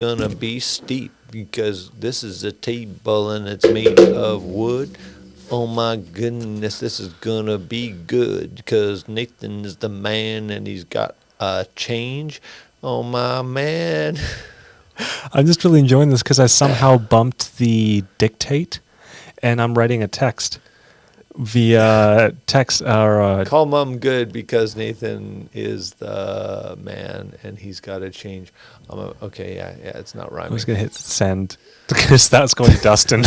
gonna be steep because this is a table and it's made of wood. Oh my goodness, this is gonna be good because Nathan is the man and he's got a change. Oh my man. I'm just really enjoying this because I somehow bumped the dictate, and I'm writing a text via text. Call mom good because Nathan is the man and he's got a change. Okay, yeah, it's not I rhyming. was gonna hit send because that's going to Dustin.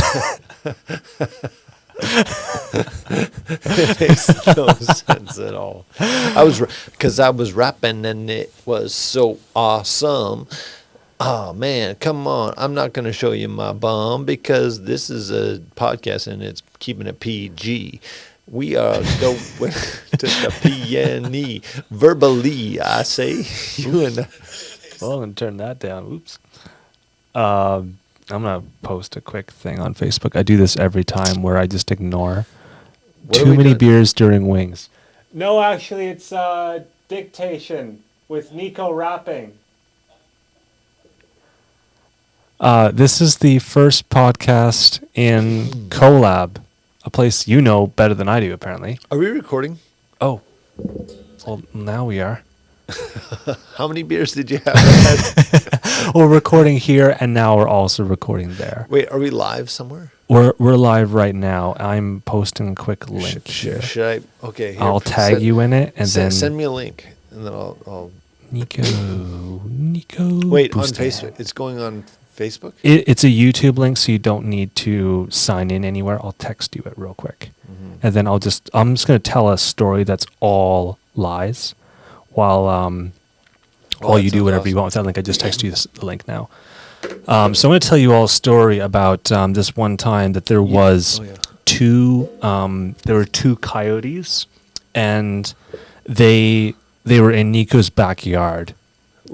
It makes no sense at all. I was rapping and it was so awesome. Oh man, come on! I'm not going to show you my bum because this is a podcast and it's keeping it PG. We are going to the PNE verbally. I say you and. Well, I'm gonna turn that down. Oops. I'm gonna post a quick thing on Facebook. I do this every time where I just ignore too many beers during wings. No, actually, it's dictation with Nico rapping. This is the first podcast in Collab, a place you know better than I do, apparently. Are we recording? Oh, well, now we are. How many beers did you have? We're recording here, and now we're also recording there. Wait, are we live somewhere? We're live right now. I'm posting a quick link here. Should I? Okay, here, I'll tag you in it, and then send me a link, and then I'll. Nico. Wait, Boesten. on Facebook. It's going on Facebook. It's a YouTube link, so you don't need to sign in anywhere. I'll text you it real quick, and then I'm just going to tell a story that's all lies, while you do whatever you want with that link. I just text you the link now. So I'm going to tell you all a story about this one time that there was two coyotes, and they were in Nico's backyard.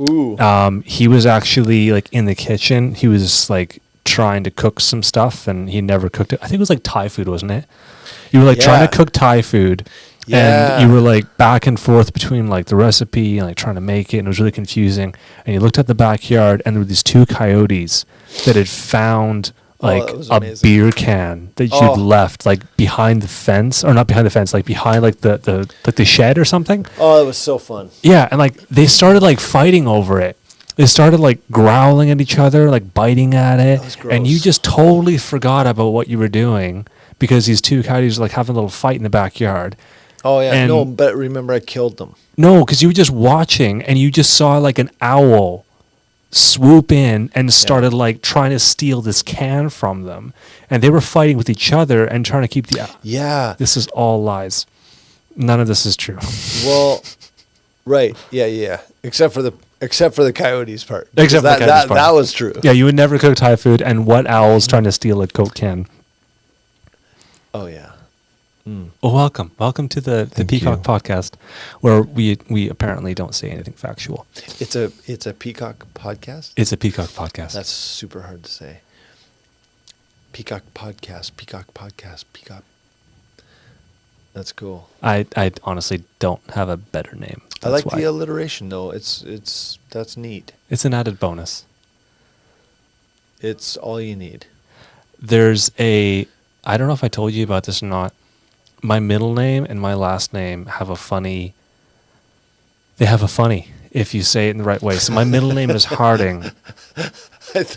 Ooh. He was actually like in the kitchen. He was like trying to cook some stuff, and he never cooked it. I think it was like Thai food, wasn't it? You were like trying to cook Thai food, and you were like back and forth between like the recipe and like trying to make it, and it was really confusing. And you looked at the backyard, and there were these two coyotes that had found like a beer can that you'd left like behind the fence, or not behind the fence, like behind like the shed or something. Oh, it was so fun. Yeah, and like they started like fighting over it. They started like growling at each other, like biting at it. That was gross. And you just totally forgot about what you were doing because these two coyotes were like having a little fight in the backyard. Oh yeah, and no, but remember I killed them. No, because you were just watching and you just saw like an owl swoop in and started like trying to steal this can from them, and they were fighting with each other and trying to keep the This is all lies. None of this is true. Well, right, yeah, except for the coyotes part. Except for the coyotes part. That was true. Yeah, you would never cook Thai food, and what owl's trying to steal a Coke can? Oh yeah. Well, welcome to the Peacock podcast, where we apparently don't say anything factual. It's a Peacock podcast. It's a Peacock podcast. That's super hard to say. Peacock podcast. That's cool. I honestly don't have a better name. I like the alliteration though. That's neat. It's an added bonus. It's all you need. There's I don't know if I told you about this or not. My middle name and my last name have a funny if you say it in the right way. So my middle name is Harding,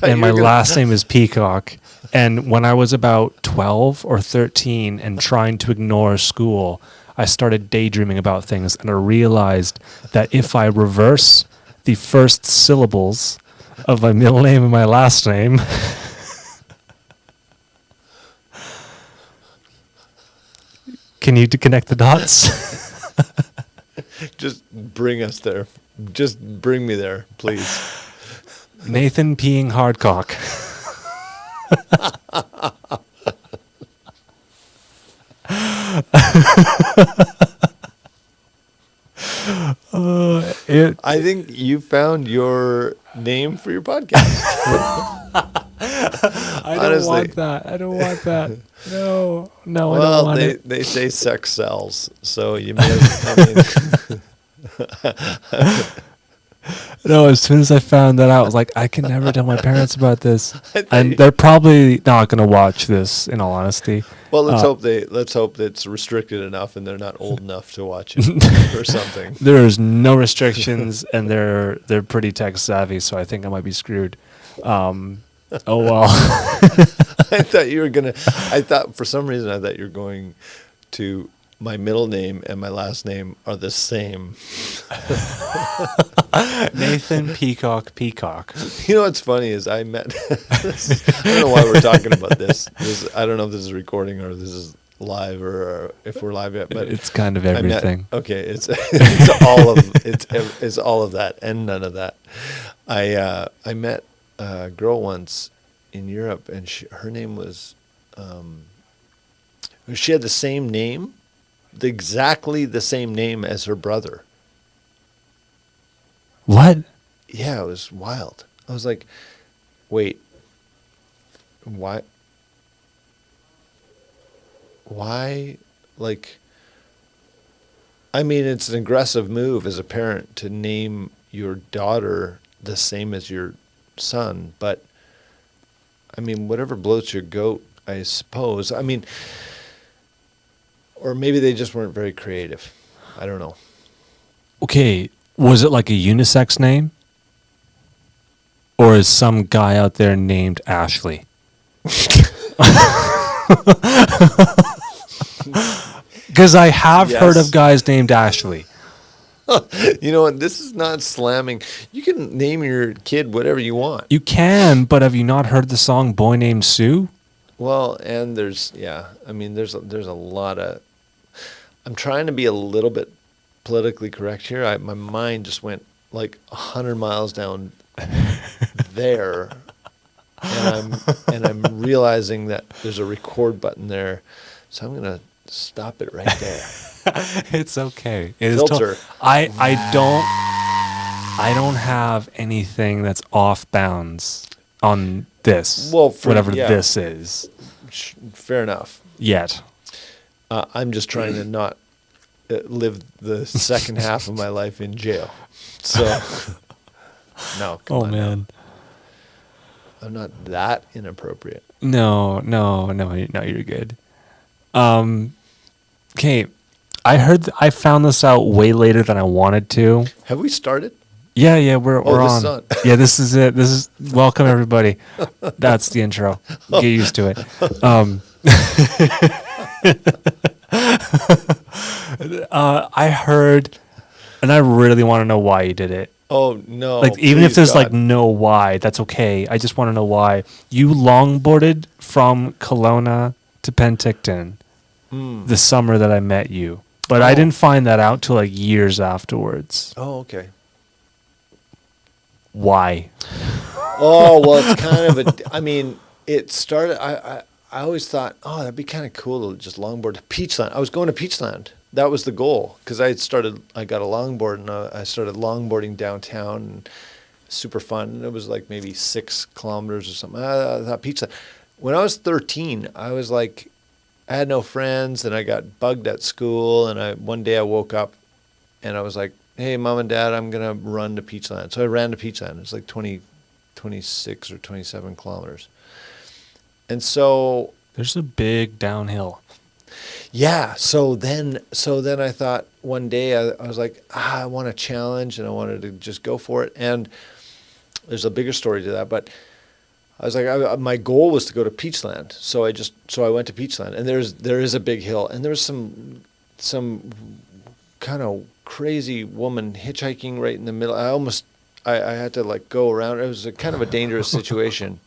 and my last name is Peacock. And when I was about 12 or 13 and trying to ignore school, I started daydreaming about things, and I realized that if I reverse the first syllables of my middle name and my last name, can you connect the dots? Just bring us there. Just bring me there, please. Nathan peeing hardcock. I think you found your name for your podcast. I don't want that. No, well, I don't want it. They say sex sells, so you may have. No, as soon as I found that out, I was like, I can never tell my parents about this, I thought and you- they're probably not going to watch this. In all honesty, Well, let's hope that it's restricted enough and they're not old enough to watch it or something. there's no restrictions, and they're pretty tech savvy, so I think I might be screwed. Oh well. I thought for some reason I thought you were going to my middle name and my last name are the same. Nathan Peacock. You know what's funny is I met. I don't know why we're talking about this. I don't know if this is recording or this is live or if we're live yet. But It's kind of everything. It's it's all of that and none of that. I met a girl once in Europe, and her name was. She had the same name, exactly the same name as her brother. What? Yeah, it was wild. I was like, wait, why? Why? Like, I mean, it's an aggressive move as a parent to name your daughter the same as your son, but I mean, whatever bloats your goat, I suppose. I mean, or maybe they just weren't very creative. I don't know. Okay, was it like a unisex name? Or is some guy out there named Ashley? Because I have heard Yes. of guys named Ashley. You know what? This is not slamming. You can name your kid whatever you want. You can, but have you not heard the song Boy Named Sue? Well, and there's I mean, there's a lot of. I'm trying to be a little bit politically correct here. My mind just went like 100 miles down there, and I'm realizing that there's a record button there, so I'm gonna stop it right there. It's okay. It is Filter. I don't have anything that's off bounds on this. Well, whatever this is. Fair enough. Yet. I'm just trying to not live the second half of my life in jail. So, no, come on. Man. Now. I'm not that inappropriate. No, you're good. Okay, I found this out way later than I wanted to. Have we started? Yeah, we're this on. is on. Yeah, this is it. This is welcome everybody. That's the intro. Get used to it. I heard, and I really want to know why you did it. Oh no! Like even if please, there's God. like no why, that's okay. I just want to know why you longboarded from Kelowna to Penticton the summer that I met you, but I didn't find that out till like years afterwards. Oh, okay. Why? Oh well, it's kind of a. I mean, it started. I always thought, oh, that'd be kind of cool to just longboard to Peachland. I was going to Peachland. That was the goal because I got a longboard and I started longboarding downtown, and super fun. And it was like maybe 6 kilometers or something. I thought Peachland. When I was 13, I was like, I had no friends and I got bugged at school. And one day I woke up and I was like, hey, Mom and Dad, I'm going to run to Peachland. So I ran to Peachland. It's like 26 or 27 kilometers. And so There's a big downhill. yeah, so then I thought one day I was like, I want a challenge and I wanted to just go for it. And there's a bigger story to that, but I was like, my goal was to go to Peachland. So I went to Peachland, and there is a big hill, and there was some kind of crazy woman hitchhiking right in the middle. I had to like go around. It was kind of a dangerous situation.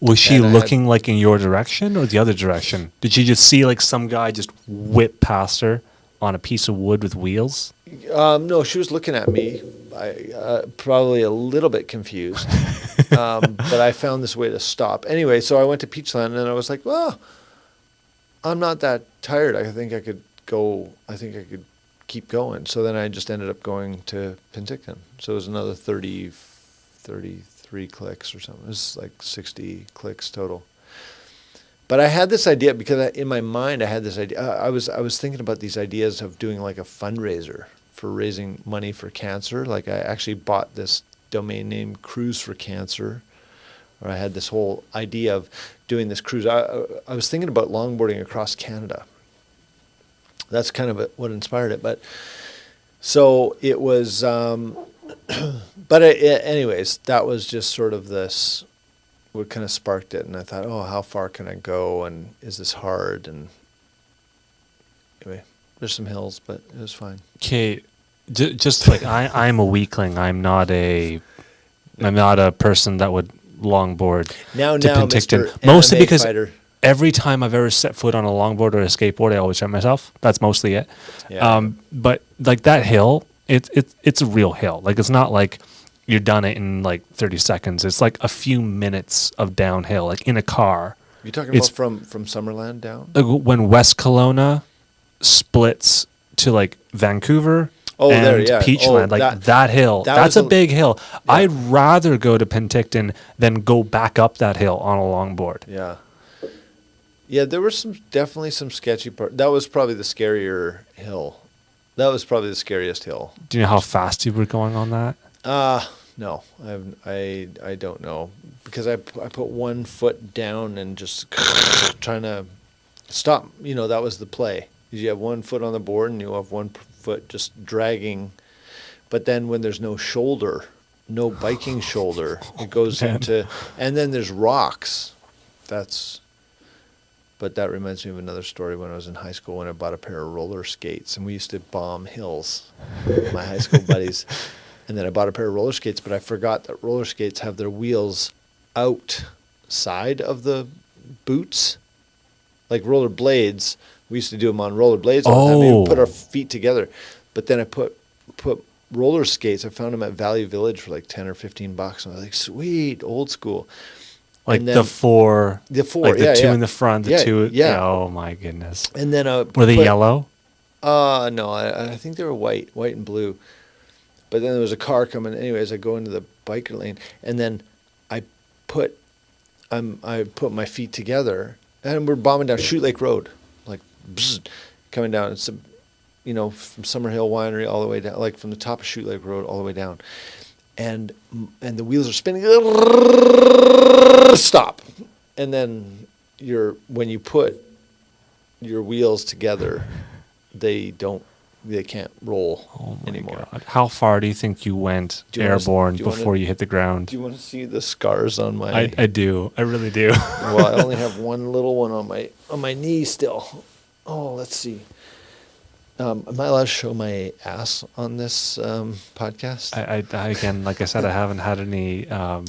Was she And I looking like in your direction or the other direction? Did she just see like some guy just whip past her on a piece of wood with wheels? No, she was looking at me. Probably a little bit confused, but I found this way to stop. Anyway, so I went to Peachland, and I was like, well, I'm not that tired. I think I could go. I think I could keep going. So then I just ended up going to Penticton. So it was another 33 clicks or something. It was like 60 clicks total. But I had this idea because in my mind I had this idea. I was thinking about these ideas of doing like a fundraiser for raising money for cancer. Like I actually bought this domain name Cruise for Cancer, or I had this whole idea of doing this cruise. I was thinking about longboarding across Canada. That's kind of what inspired it. But so it was, but anyways, that was just sort of this, what kind of sparked it. And I thought, oh, how far can I go? And is this hard? And anyway, there's some hills, but it was fine. Okay, just like I'm a weakling. I'm not a person that would longboard Now, to Penticton. Mr. Mostly MMA because fighter. every time I've ever set foot on a longboard or a skateboard, I always hurt myself. That's mostly it. Yeah. But like that hill, it's a real hill. Like it's not like you're done it in like 30 seconds. It's like a few minutes of downhill, like in a car. You're talking about from Summerland down? When West Kelowna splits to like Vancouver and there, yeah. Peachland, like that hill. That's a big hill. Yeah. I'd rather go to Penticton than go back up that hill on a longboard. Yeah. Yeah, there were definitely some sketchy parts. That was probably the scarier hill. That was probably the scariest hill. Do you know how fast you were going on that? No, I don't know, because I put one foot down and just trying to stop. You know, that was the play. You have one foot on the board and you have one foot just dragging. But then when there's no shoulder, no biking shoulder, it goes into, and then there's rocks. But that reminds me of another story when I was in high school when I bought a pair of roller skates, and we used to bomb hills, my high school buddies. And then I bought a pair of roller skates, but I forgot that roller skates have their wheels outside of the boots, like roller blades. We used to do them on roller blades all the time. We would put our feet together. But then I put roller skates. I found them at Value Village for like $10 or $15. And I was like, sweet, old school. Like the four, like the two in the front, the two. Yeah. Oh my goodness. And then were they yellow? No, I think they were white and blue. But then there was a car coming. Anyways, I go into the biker lane, and then I put my feet together, and we're bombing down Shoot Lake Road, like coming down. It's from Summerhill Winery all the way down, like from the top of Shoot Lake Road all the way down, and the wheels are spinning. Stop, and then when you put your wheels together, they can't roll anymore. God. How far do you think you went airborne before you hit the ground? Do you want to see the scars on my? I do. I really do. Well, I only have one little one on my knee still. Oh, let's see. Am I allowed to show my ass on this podcast? I again, like I said, I haven't had any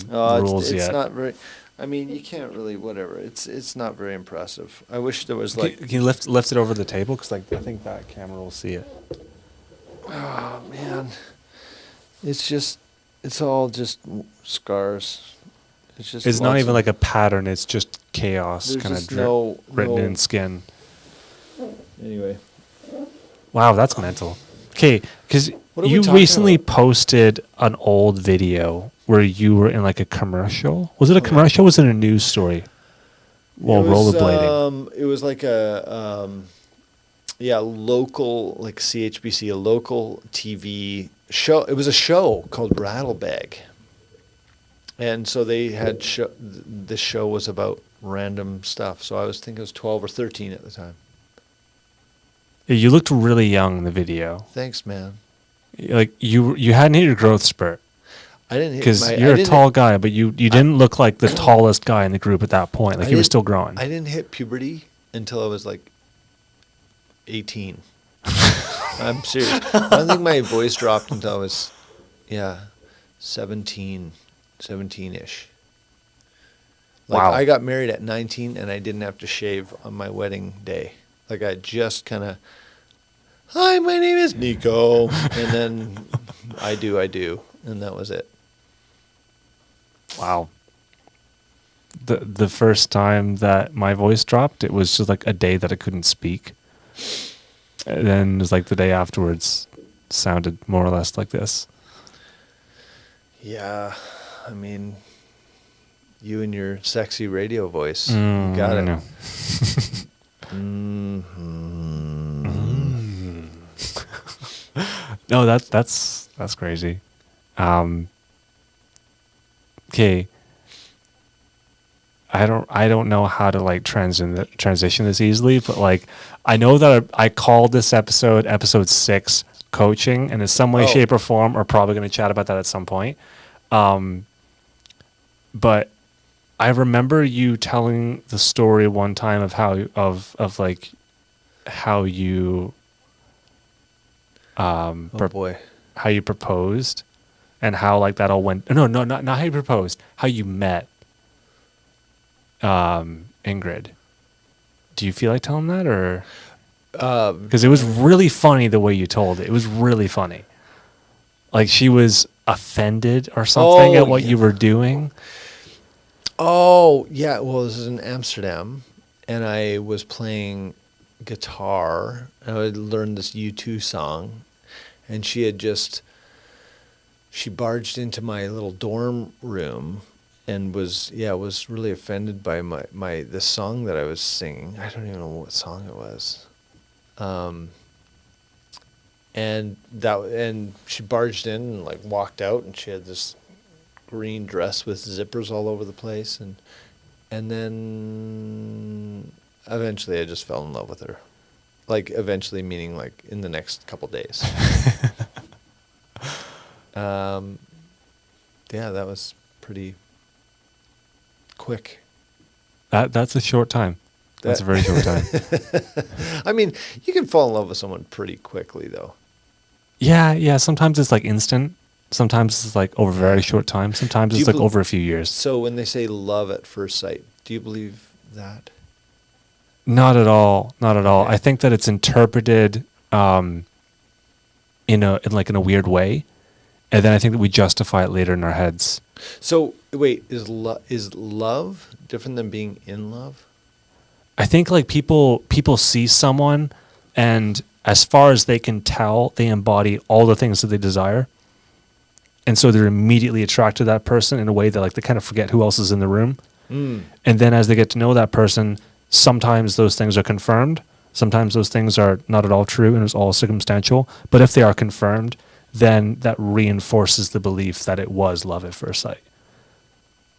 rules yet. It's not very. I mean, you can't really, whatever. It's not very impressive. I wish there was like. Can you lift it over the table? Because I think that camera will see it. Oh man, it's all just scars. It's not even like a pattern. It's just chaos, kind of written in skin. Anyway. Wow, that's mental. Okay, because you recently posted an old video where you were in like a commercial. Was it a commercial? Or was it a news story? Well, rollerblading. It was like a local, like CHBC, a local TV show. It was a show called Rattlebag, and so they had this show was about random stuff. So I was 12 or 13 at the time. You looked really young in the video. Thanks, man. Like you hadn't hit your growth spurt. I didn't hit because you're a tall guy, but you didn't look like the tallest guy in the group at that point. Like you were still growing. I didn't hit puberty until I was like 18. I'm serious. I don't think my voice dropped until I was 17-ish. Like wow. I got married at 19 and I didn't have to shave on my wedding day. Like I just kind of, hi, my name is Nico, and then I do, and that was it. Wow. The first time that my voice dropped, it was just like a day that I couldn't speak. And then it was like the day afterwards sounded more or less like this. Yeah, I mean, you and your sexy radio voice, you got it. Know. No, that's crazy. Okay. I don't know how to like transition this easily, but like I know that I called this episode 6 coaching, and in some way, shape, or form, we're probably going to chat about that at some point. But I remember you telling the story one time of how like how you Boy. how you proposed and how like that all went. No, not how you proposed. How you met Ingrid. Do you feel like telling that, or because it was really funny the way you told it? It was really funny. Like she was offended or something at what you were doing. Oh, yeah. Well, this is in Amsterdam, and I was playing guitar, and I had learned this U2 song, and she barged into my little dorm room and was really offended by the song that I was singing. I don't even know what song it was. And she barged in and like walked out, and she had this green dress with zippers all over the place, and then eventually I just fell in love with her. Like eventually meaning like in the next couple days. Yeah, that was pretty quick. That's a short time. That's a very short time. I mean, you can fall in love with someone pretty quickly though. Yeah. Sometimes it's like instant. Sometimes it's like over a very short time. Sometimes it's like over a few years. So when they say love at first sight, do you believe that? Not at all. Not at all. Okay. I think that it's interpreted in a weird way, and then I think that we justify it later in our heads. So wait, is love different than being in love? I think like people see someone, and as far as they can tell, they embody all the things that they desire. And so they're immediately attracted to that person in a way that like they kind of forget who else is in the room. And then as they get to know that person, sometimes those things are confirmed. Sometimes those things are not at all true and it's all circumstantial. But if they are confirmed, then that reinforces the belief that it was love at first sight.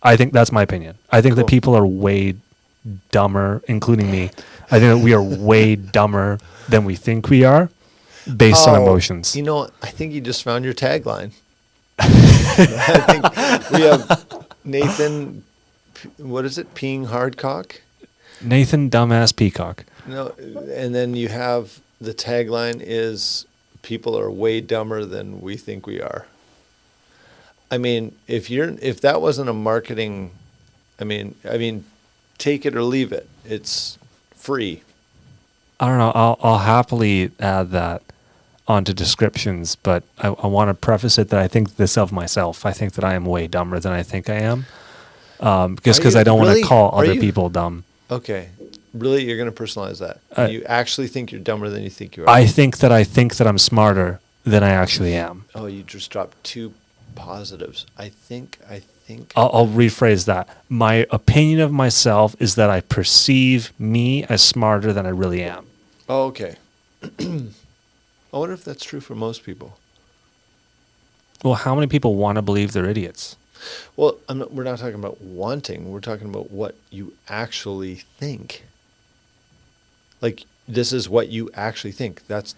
I think that's my opinion. I think that people are way dumber, including me. I think that we are way dumber than we think we are based on emotions. You know what? I think you just found your tagline. I think we have Nathan, what is it? Peeing hardcock? Nathan Dumbass Peacock. No, and then you have the tagline is people are way dumber than we think we are. I mean, if that wasn't a marketing, I mean, take it or leave it. It's free. I don't know. I'll happily add that onto descriptions, but I want to preface it that I think this of myself. I think that I am way dumber than I think I am, because I don't want to call other people dumb. Okay, really, you're going to personalize that? You actually think you're dumber than you think you are? I think that I'm smarter than I actually am. Oh, you just dropped 2 positives. I think. I'll rephrase that. My opinion of myself is that I perceive me as smarter than I really am. Oh, okay. I wonder if that's true for most people. Well, how many people want to believe they're idiots? Well, we're not talking about wanting. We're talking about what you actually think. Like, this is what you actually think. That's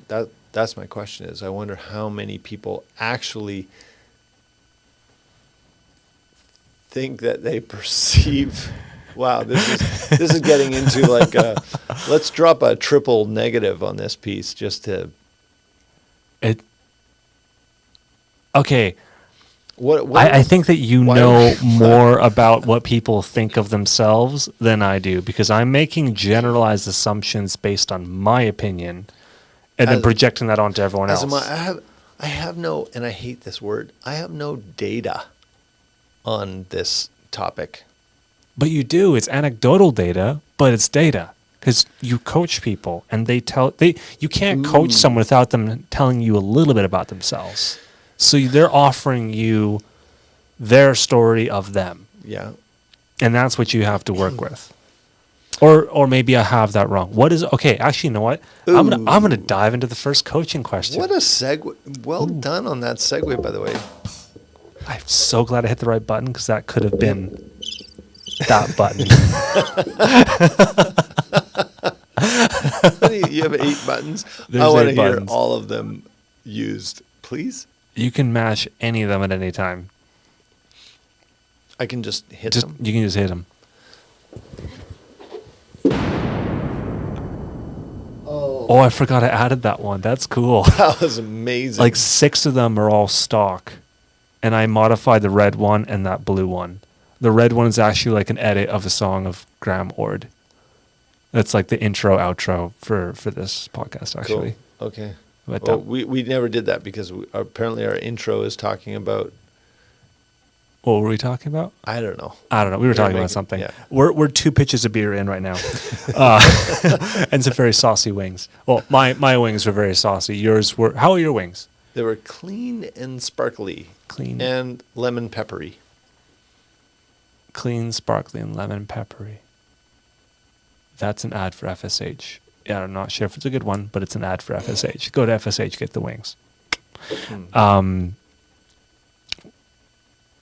my question is, I wonder how many people actually think that they perceive. Wow, this is getting into like let's drop a triple negative on this piece just to. Okay. What I think that you know more about what people think of themselves than I do, because I'm making generalized assumptions based on my opinion and then projecting that onto everyone else. I have no, and I hate this word, I have no data on this topic. But you do. It's anecdotal data, but it's data. Because you coach people and you can't coach someone without them telling you a little bit about themselves. So they're offering you their story of them. Yeah. And that's what you have to work with. Or maybe I have that wrong. What is okay? Actually, you know what? I'm gonna Ooh. dive into the first coaching question. What a segue. Well done on that segue, by the way. I'm so glad I hit the right button because that could have been that button. You have 8 buttons. There's I want to 8 hear buttons. all of them used, please. You can mash any of them at any time. I can just hit them. You can just hit them. Oh, I forgot I added that one. That's cool. That was amazing. Like 6 of them are all stock, and I modified the red one and that blue one. The red one is actually like an edit of a song of Graham Ord. That's like the intro outro for this podcast, actually. Cool. Okay. But Well, we never did that because apparently our intro is talking about. what were we talking about? I don't know. We were talking making- about something. yeah. We're 2 pitches of beer in right now, and some very saucy wings. Well, my wings were very saucy. Yours were. How are your wings? They were clean and sparkly. Clean. And lemon peppery. Clean, sparkling, lemon peppery. That's an ad for FSH. Yeah, I'm not sure if it's a good one, but it's an ad for FSH. Go to FSH, get the wings.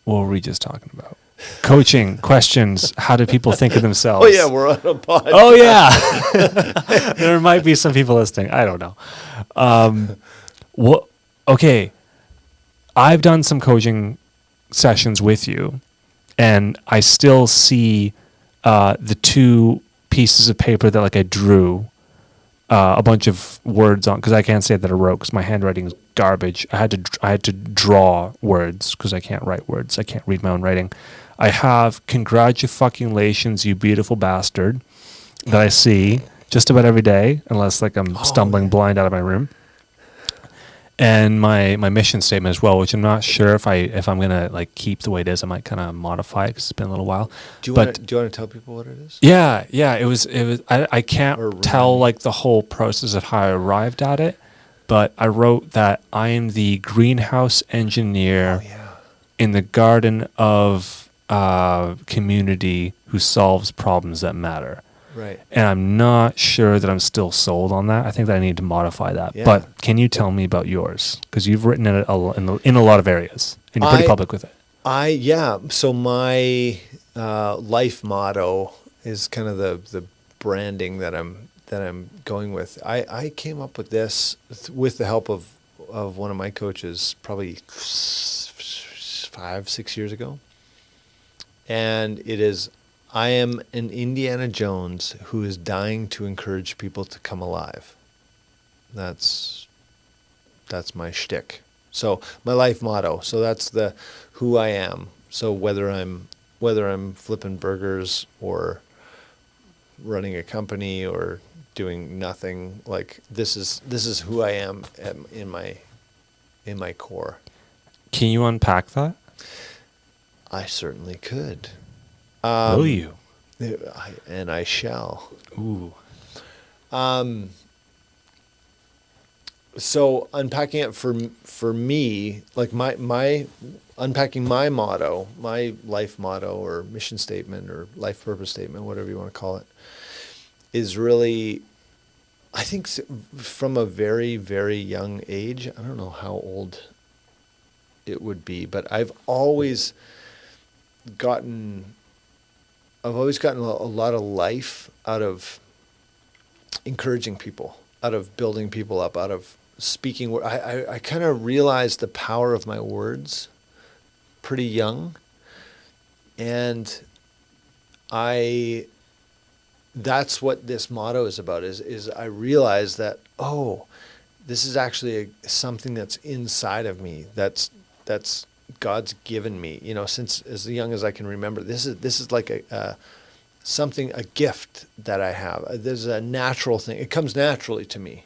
What were we just talking about? Coaching, questions. How do people think of themselves? Oh, yeah, we're on a pod. Oh, yeah. There might be some people listening. I don't know. What? Okay. I've done some coaching sessions with you, and I still see the 2 pieces of paper that like I drew a bunch of words on, because I can't say that I wrote because my handwriting is garbage. I had to draw words because I can't write words. I can't read my own writing. I have congratulations, you beautiful bastard, that I see just about every day, unless like I'm stumbling blind out of my room. And my mission statement as well, which I'm not sure if I'm gonna like keep the way it is. I might kind of modify it because it's been a little while. Do you want to tell people what it is? Yeah. It was. I can't Or tell like the whole process of how I arrived at it, but I wrote that I am the greenhouse engineer in the garden of community who solves problems that matter. Right. And I'm not sure that I'm still sold on that. I think that I need to modify that. Yeah. But can you tell me about yours? Because you've written it in a lot of areas, and you're pretty public with it. So my life motto is kind of the branding that I'm going with. I came up with this with the help of one of my coaches probably 5-6 years ago, and it is, I am an Indiana Jones who is dying to encourage people to come alive. That's my shtick. So my life motto. So that's the who I am. So whether I'm flipping burgers or running a company or doing nothing, like this is who I am in my core. Can you unpack that? I certainly could. Will you? And I shall. Ooh. So unpacking it for me, like my unpacking my motto, my life motto or mission statement or life purpose statement, whatever you want to call it, is really, I think from a very, very young age, I don't know how old it would be, but I've always gotten a lot of life out of encouraging people, out of building people up, out of speaking. I kind of realized the power of my words pretty young. And that's what this motto is about, is I realized that, this is actually something that's inside of me. That's God's given me, since as young as I can remember. This is like a gift that I have. There's a natural thing. It comes naturally to me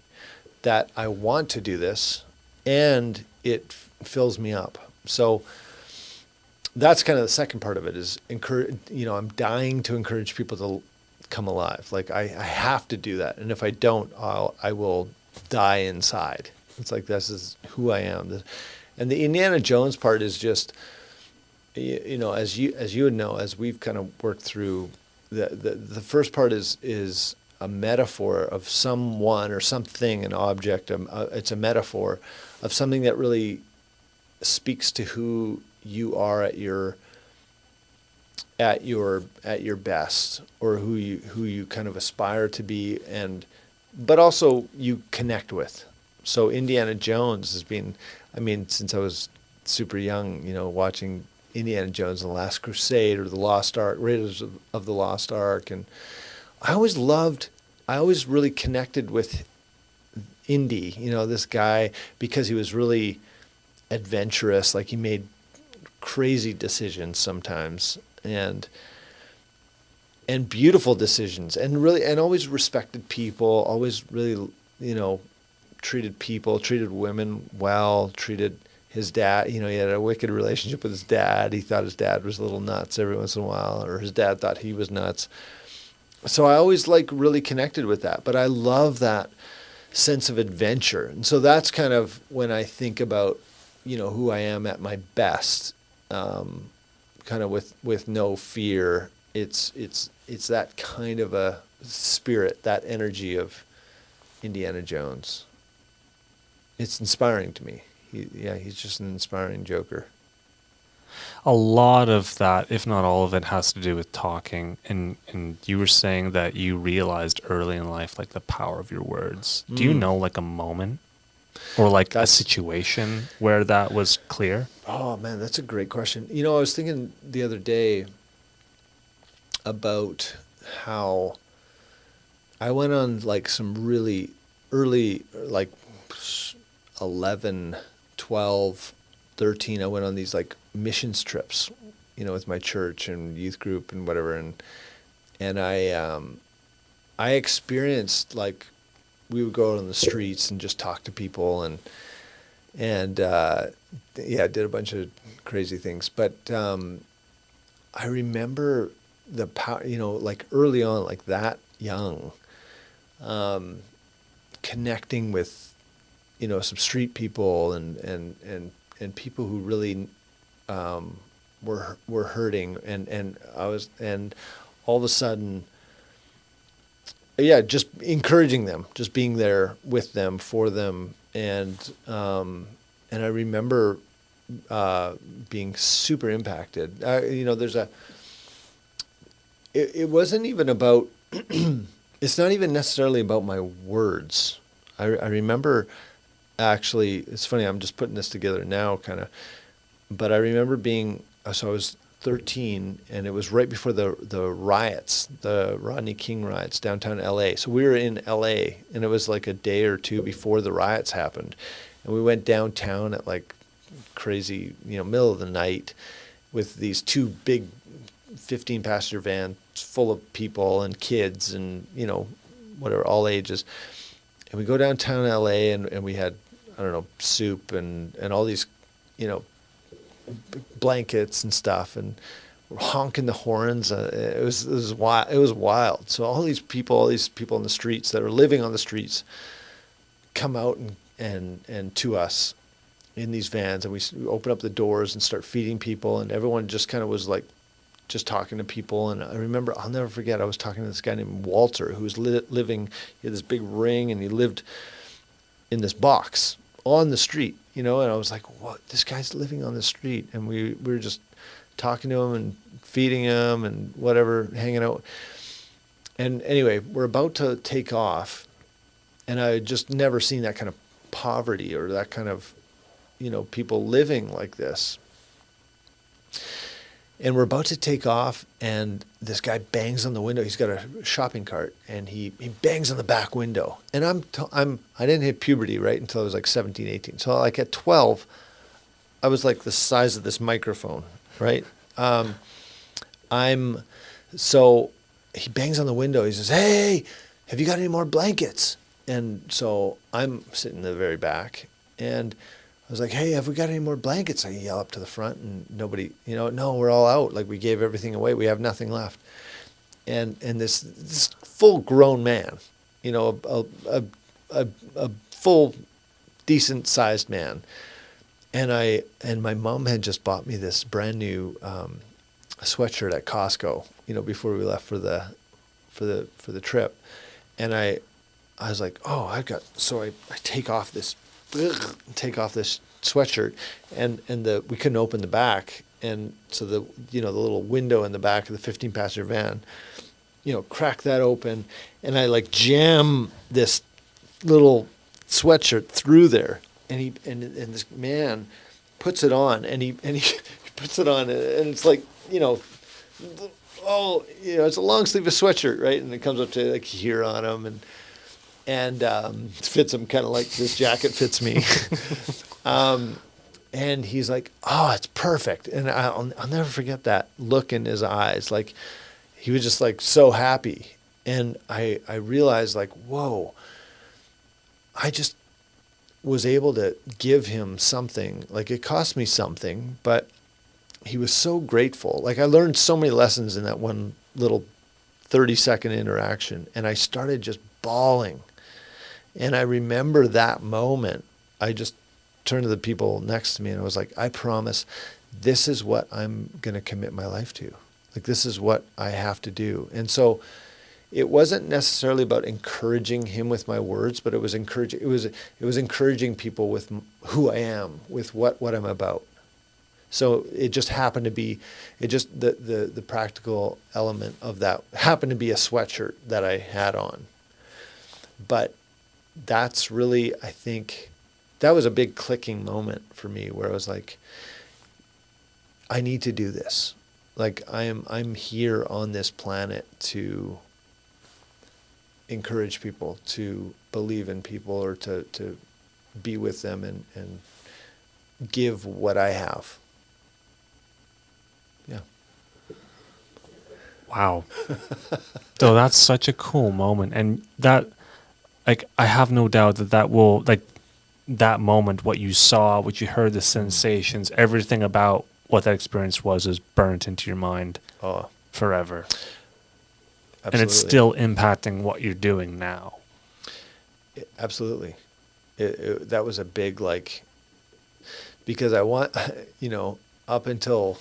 that I want to do this, and it fills me up. So that's kind of the second part of it, is encourage. I'm dying to encourage people to come alive. Like I have to do that, and if I don't, I will die inside. It's like, this is who I am. And the Indiana Jones part is just, as you would know, as we've kind of worked through the first part is a metaphor of someone or something, an object. It's a metaphor of something that really speaks to who you are at your best, or who you kind of aspire to be, but also you connect with. So Indiana Jones has been, I mean, since I was super young, watching Indiana Jones and the Last Crusade, or the Lost Ark, Raiders of the Lost Ark, and I always really connected with Indy, this guy, because he was really adventurous. Like, he made crazy decisions sometimes, and beautiful decisions, and always respected people, always really, treated women well, treated his dad, he had a wicked relationship with his dad. He thought his dad was a little nuts every once in a while, or his dad thought he was nuts. So I always really connected with that, but I love that sense of adventure. And so that's kind of when I think about, who I am at my best, kind of with no fear. It's that kind of a spirit, that energy of Indiana Jones. It's inspiring to me. He's just an inspiring Joker. A lot of that, if not all of it, has to do with talking. And you were saying that you realized early in life, like, the power of your words. Do you know, like, a moment or like a situation where that was clear? Oh man, that's a great question. I was thinking the other day about how I went on like some really early, like 11, 12, 13, I went on these like missions trips, with my church and youth group and whatever. And I experienced, like, we would go out on the streets and just talk to people and did a bunch of crazy things. But I remember the power, like early on, like that young, connecting with, some street people and people who really were hurting, and all of a sudden, just encouraging them, just being there with them, for them, and I remember being super impacted. It wasn't even about. It's not even necessarily about my words. I remember. Actually, it's funny, I'm just putting this together now, kind of, but I remember so I was 13, and it was right before the riots, the Rodney King riots, downtown LA. So we were in LA, and it was like a day or two before the riots happened, and we went downtown at like crazy, middle of the night, with these two big 15-passenger vans full of people and kids and, whatever, all ages. And we go downtown LA, and we had, I don't know, soup and all these, blankets and stuff, and we're honking the horns. It was wild. It was wild. So all these people in the streets that are living on the streets come out and to us in these vans, and we open up the doors and start feeding people, and everyone just kind of was like just talking to people. And I remember, I'll never forget, I was talking to this guy named Walter, who was living, he had this big ring, and he lived in this box on the street, and I was like, what, this guy's living on the street? And we were just talking to him and feeding him and whatever, hanging out. And anyway, we're about to take off, and I had just never seen that kind of poverty, or that kind of, people living like this. And we're about to take off, and this guy bangs on the window. He's got a shopping cart, and he bangs on the back window. And I didn't hit puberty, right, until I was like 17, 18. So like at 12, I was like the size of this microphone, right? So he bangs on the window. He says, "Hey, have you got any more blankets?" And so I'm sitting in the very back, and I was like, "Hey, have we got any more blankets?" I yell up to the front, and nobody, no, we're all out. Like, we gave everything away. We have nothing left. And this full grown man, a full decent sized man. And my mom had just bought me this brand new a sweatshirt at Costco, before we left for the trip, and I was like, oh, so I take off this sweatshirt, and we couldn't open the back, and so the little window in the back of the 15 passenger van, crack that open, and I like jam this little sweatshirt through there, and this man puts it on, and he puts it on, and it's like, it's a long sleeve sweatshirt, right? And it comes up to like here on him, and fits him kind of like this jacket fits me. And he's like, oh, it's perfect. And I'll never forget that look in his eyes. Like, he was just like so happy. And I realized, like, whoa, I just was able to give him something. Like, it cost me something, but he was so grateful. Like, I learned so many lessons in that one little 30-second interaction, and I started just bawling. And I remember that moment. I just turned to the people next to me and I was like, I promise this is what I'm going to commit my life to. Like, this is what I have to do. And so it wasn't necessarily about encouraging him with my words, but it was encouraging. It was encouraging people with who I am, with what I'm about. So it just happened to be, the practical element of that happened to be a sweatshirt that I had on. But that's really, I think, that was a big clicking moment for me where I was like, I need to do this. Like, I'm here on this planet to encourage people, to believe in people, or to be with them and give what I have. Yeah. Wow. So that's such a cool moment. And that, like, I have no doubt that will, like, that moment, what you saw, what you heard, the sensations, everything about what that experience was is burnt into your mind forever. Absolutely. And it's still impacting what you're doing now. Absolutely. That was a big, like, because I want, up until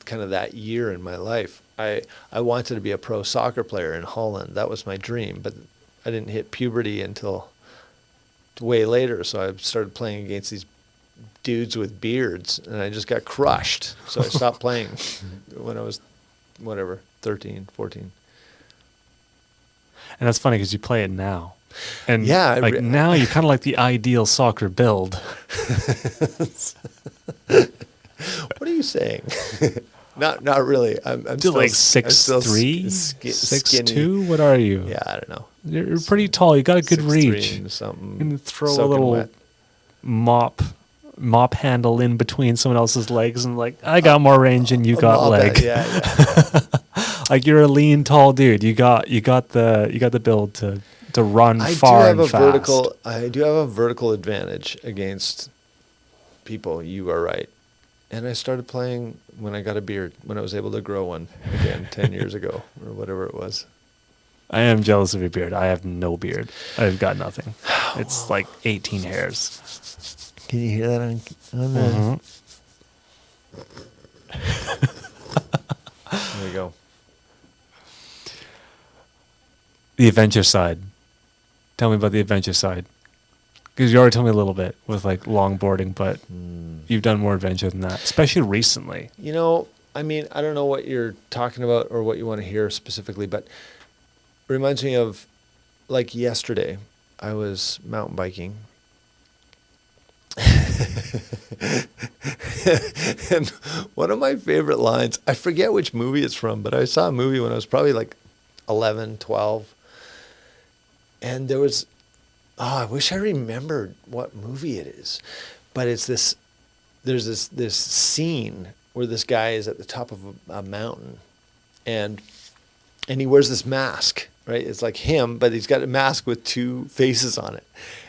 kind of that year in my life, I wanted to be a pro soccer player in Holland. That was my dream, but I didn't hit puberty until way later. So I started playing against these dudes with beards, and I just got crushed. So I stopped playing when I was, 13, 14. And that's funny because you play it now. And yeah, now you're kind of like the ideal soccer build. What are you saying? Not really. I'm still like 6'3", 6'2". What are you? Yeah, I don't know. You're pretty tall. You got a good reach. Something. You can throw a little mop handle in between someone else's legs, and like, I got more range than you got leg. Yeah. Like, you're a lean, tall dude. You got the build to run far and fast. I do have a vertical advantage against people. You are right. And I started playing when I got a beard, when I was able to grow one again 10 years ago or whatever it was. I am jealous of your beard. I have no beard. I've got nothing. It's like 18 hairs. Can you hear that on There we go. The adventure side. Tell me about the adventure side. Because you already told me a little bit with like longboarding, but you've done more adventure than that, especially recently. I mean, I don't know what you're talking about or what you want to hear specifically, but it reminds me of, like, yesterday. I was mountain biking. And one of my favorite lines, I forget which movie it's from, but I saw a movie when I was probably like 11, 12. And there was, I wish I remembered what movie it is, but it's there's this scene where this guy is at the top of a mountain, and he wears this mask, right? It's like him, but he's got a mask with two faces on it.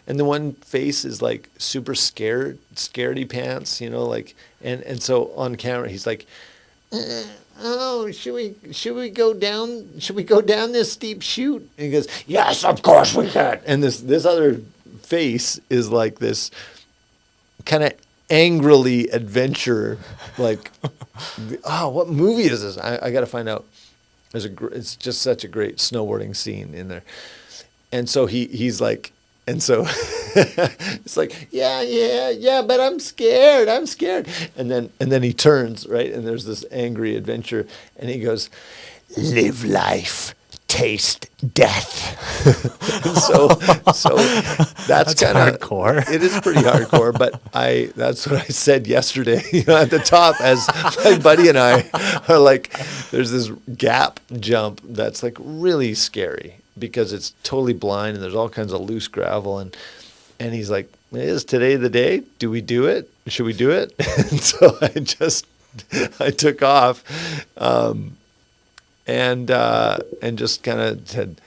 And the one face is like super scaredy pants, like, and so on camera, he's like, should we go down this steep chute? And he goes, yes, of course we can. And this other face is like this kind of angrily adventure, like, what movie is this? I got to find out. It's just such a great snowboarding scene in there. And so he's like, and so it's like, yeah, but I'm scared. And then he turns, right? And there's this angry adventure, and he goes, live life, taste death. so that's kind of hardcore. It is pretty hardcore, but that's what I said yesterday, at the top, as my buddy and I are like, there's this gap jump that's like really scary because it's totally blind and there's all kinds of loose gravel, and he's like, is today the day? Do we do it? Should we do it? And so I took off, and just kind of said,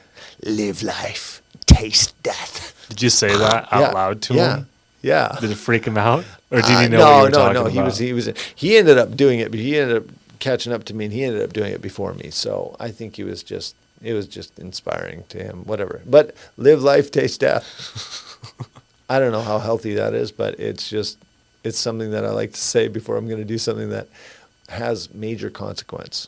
live life, taste death. Did you say that out loud to him? Yeah. Did it freak him out, or did he know what you were talking about? He ended up doing it, but he ended up catching up to me, and he ended up doing it before me. So I think it was just inspiring to him, whatever. But live life, taste death. I don't know how healthy that is, but it's something that I like to say before I'm going to do something that has major consequence.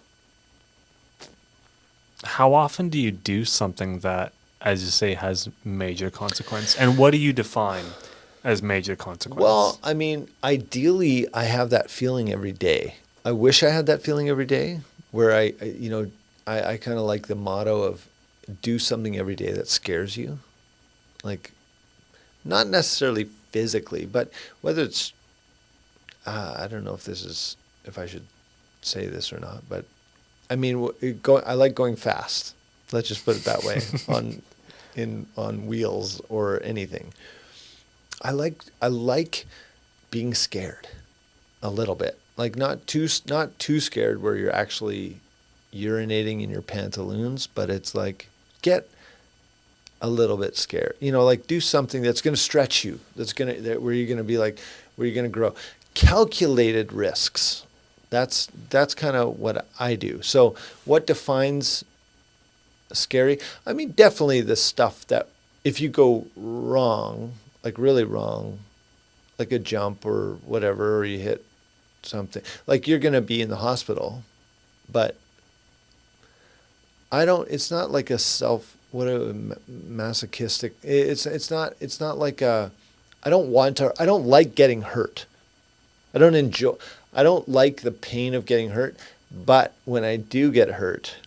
How often do you do something that, as you say, has major consequence? And what do you define as major consequence? Well, I mean, ideally, I have that feeling every day. I wish I had that feeling every day, where I kind of like the motto of do something every day that scares you. Like, not necessarily physically, but whether it's, I don't know if I should say this or not, but I mean, I like going fast. Let's just put it that way, on wheels or anything. I like being scared a little bit, like not too scared where you're actually urinating in your pantaloons, but it's like get a little bit scared. Like do something that's going to stretch you. Where you're going to be like, where you're going to grow. Calculated risks. That's kind of what I do. So what defines scary? I mean, definitely the stuff that if you go wrong, like really wrong, like a jump or whatever, or you hit something, like you're going to be in the hospital. But it's not like masochistic. It's not like I don't like getting hurt. I don't like the pain of getting hurt, but when I do get hurt,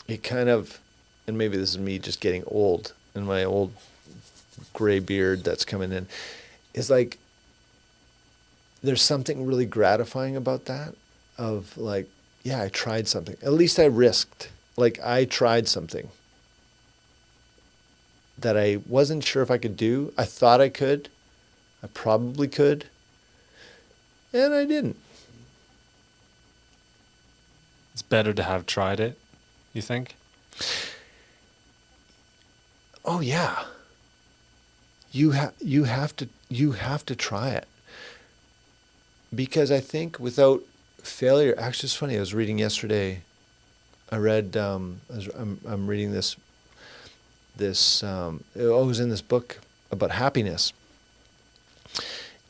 it kind of, and maybe this is me just getting old and my old gray beard that's coming in, is like, there's something really gratifying about that of like, yeah, I tried something. At least I risked. Like I tried something that I wasn't sure if I could do. I thought I could. I probably could. And I didn't. It's better to have tried it, you think? Oh yeah. You have to try it. Because I think without failure, actually it's funny, I was reading yesterday, I'm reading this it was in this book about happiness.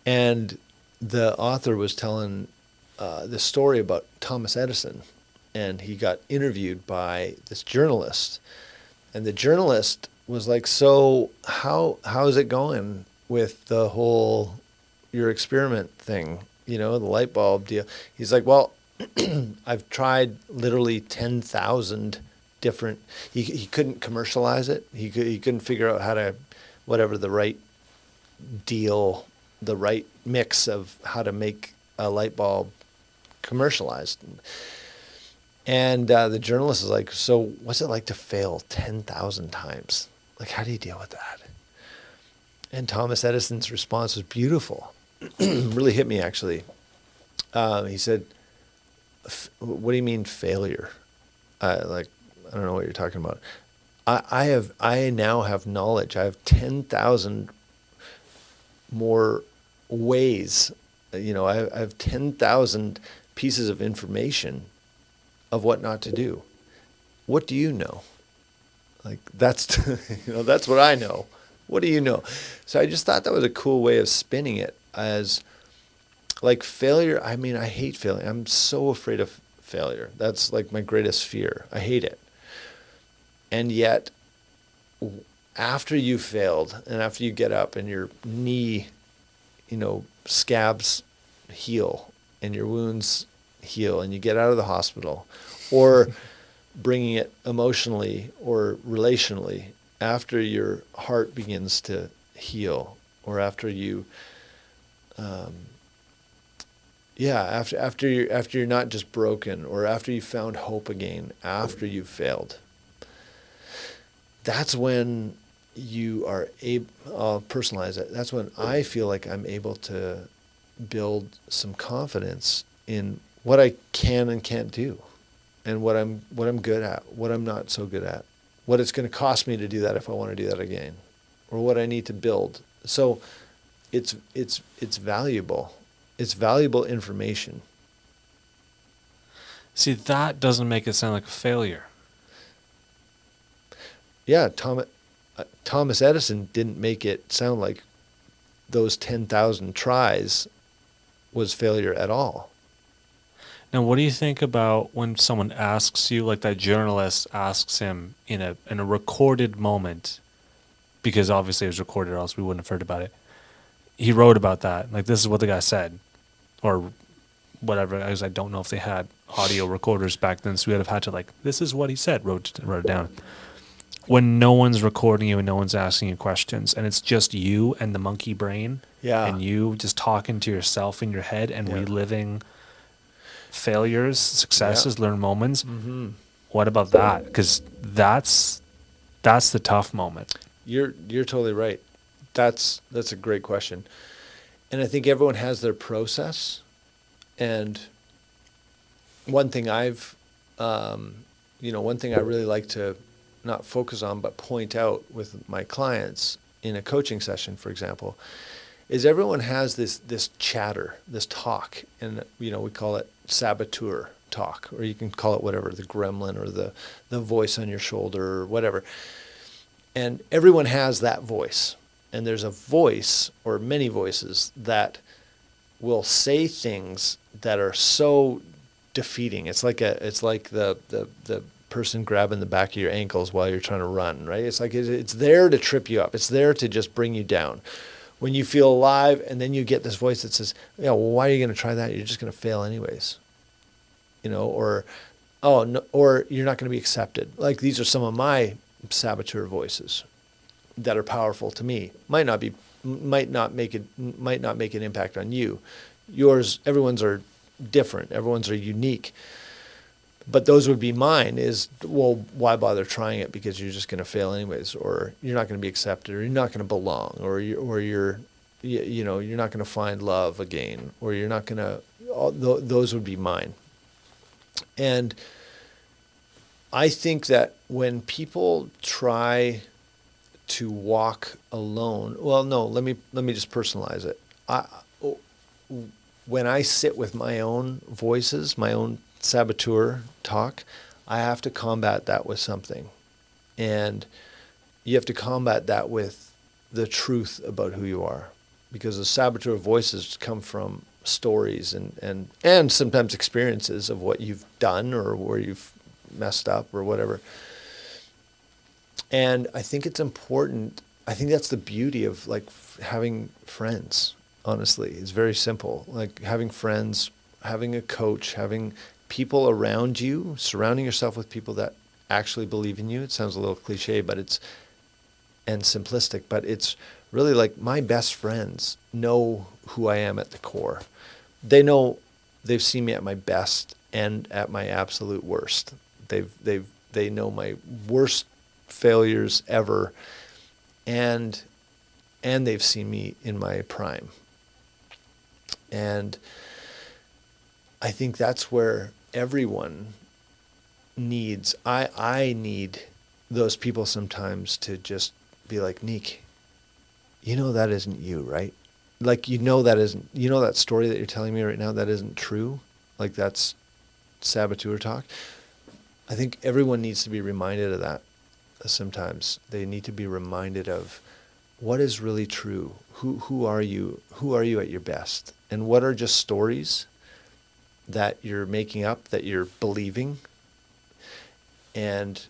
And the author was telling the story about Thomas Edison, and he got interviewed by this journalist, and the journalist was like, so how's it going with the whole your experiment thing, the light bulb deal? He's like, well, I've tried literally 10,000 different, he couldn't commercialize it. He couldn't figure out how to, whatever the right deal, the right mix of how to make a light bulb commercialized. And the journalist is like, so what's it like to fail 10,000 times? Like, how do you deal with that? And Thomas Edison's response was beautiful. Really hit me, actually. He said, what do you mean failure? I don't know what you're talking about. I now have knowledge. I have 10,000 more ways. I have 10,000 pieces of information of what not to do. What do you know? Like that's what I know. What do you know? So I just thought that was a cool way of spinning it, as Like failure, I mean, I hate failure. I'm so afraid of failure. That's like my greatest fear. I hate it. And yet, after you failed and after you get up and your knee, scabs heal and your wounds heal and you get out of the hospital, or bringing it emotionally or relationally, after your heart begins to heal, or after you, after you're not just broken, or after you found hope again, after you've failed, that's when you are able, I'll personalize it. That's when I feel like I'm able to build some confidence in what I can and can't do, and what I'm good at, what I'm not so good at, what it's going to cost me to do that if I want to do that again, or what I need to build. So it's valuable. It's valuable information. See, that doesn't make it sound like a failure. Yeah, Thomas Edison didn't make it sound like those 10,000 tries was failure at all. Now, what do you think about when someone asks you, like that journalist asks him in a recorded moment, because obviously it was recorded or else we wouldn't have heard about it. He wrote about that. Like, this is what the guy said, or whatever. I don't know if they had audio recorders back then, so we would have had to, like, this is what he said, wrote it down. When no one's recording you and no one's asking you questions, and it's just you and the monkey brain, and you just talking to yourself in your head and reliving failures, successes, learn moments. Mm-hmm. What about that? Because that's the tough moment. You're totally right. That's a great question, and I think everyone has their process. And one thing I really like to not focus on but point out with my clients in a coaching session, for example, is everyone has this chatter, this talk, and we call it saboteur talk, or you can call it whatever, the gremlin, or the voice on your shoulder, or whatever. And everyone has that voice. And there's a voice, or many voices, that will say things that are so defeating. It's like the person grabbing the back of your ankles while you're trying to run, right? It's like it's there to trip you up. It's there to just bring you down. When you feel alive, and then you get this voice that says, "Yeah, well, why are you going to try that? You're just going to fail anyways." Or, "Oh, no," or "You're not going to be accepted." Like, these are some of my saboteur voices that are powerful to me. Might not make an impact on you. Yours, everyone's are different. Everyone's are unique. But those would be mine. Is, well, why bother trying it, because you're just going to fail anyways, or you're not going to be accepted, or you're not going to belong, or you're not going to find love again, or you're not going to. Those would be mine. And I think that when people try to walk alone, well, no, let me just personalize it. When I sit with my own voices, my own saboteur talk, I have to combat that with something. And you have to combat that with the truth about who you are, because the saboteur voices come from stories and sometimes experiences of what you've done or where you've messed up or whatever. And I think it's important. I think that's the beauty of, like, having friends. Honestly, it's very simple. Like, having friends, having a coach, having people around you, surrounding yourself with people that actually believe in you. It sounds a little cliche, and simplistic, but it's really like, my best friends know who I am at the core. They know, they've seen me at my best and at my absolute worst. They know my worst failures ever, and they've seen me in my prime. And I think that's where everyone needs, I need those people sometimes to just be like, Nick, that isn't you, right? Like, that story that you're telling me right now, that isn't true. Like, that's saboteur talk. I think everyone needs to be reminded of that. Sometimes they need to be reminded of what is really true? Who are you? Who are you at your best? And what are just stories that you're making up, that you're believing? And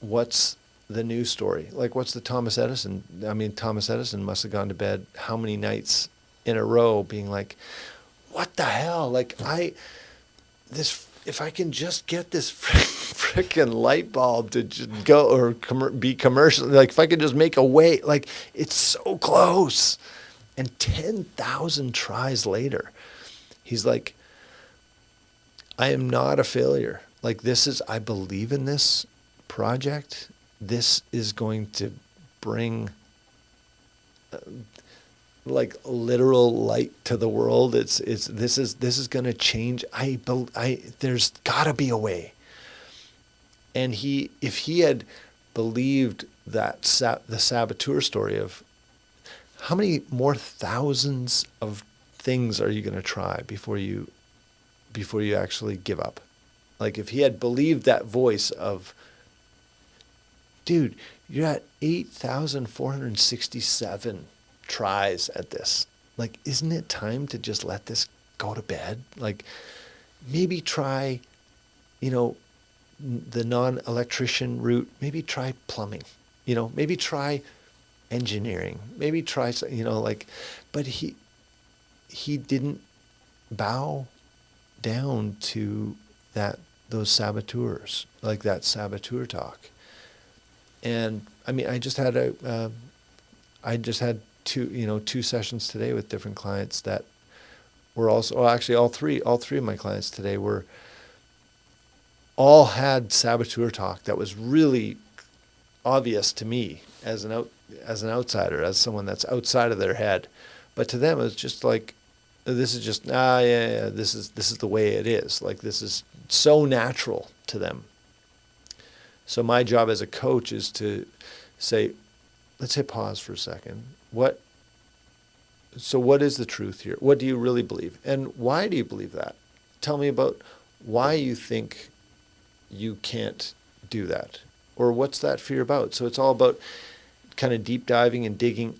what's the new story? Like, what's the Thomas Edison? I mean, Thomas Edison must have gone to bed how many nights in a row being like, what the hell? Like, if I can just get this frickin' light bulb to just go or be commercial, like if I could just make a way, like it's so close. And 10,000 tries later, he's like, I am not a failure. Like I believe in this project. This is going to bring like literal light to the world. This is going to change. There's gotta be a way. And if he had believed that the saboteur story of how many more thousands of things are you going to try before you actually give up? Like if he had believed that voice of, dude, you're at 8,467 tries at this. Like, isn't it time to just let this go to bed? Like, maybe try, the non-electrician route. Maybe try plumbing. Maybe try engineering. Maybe try, but he didn't bow down to those saboteurs, like that saboteur talk. And I mean, I just had two sessions today with different clients that were also, actually all three of my clients today all had saboteur talk that was really obvious to me as an outsider, as someone that's outside of their head. But to them, it was just like, this is just, this is the way it is. Like, this is so natural to them. So my job as a coach is to say, let's hit pause for a second. What is the truth here? What do you really believe? And why do you believe that? Tell me about why you think you can't do that. Or what's that fear about? So it's all about kind of deep diving and digging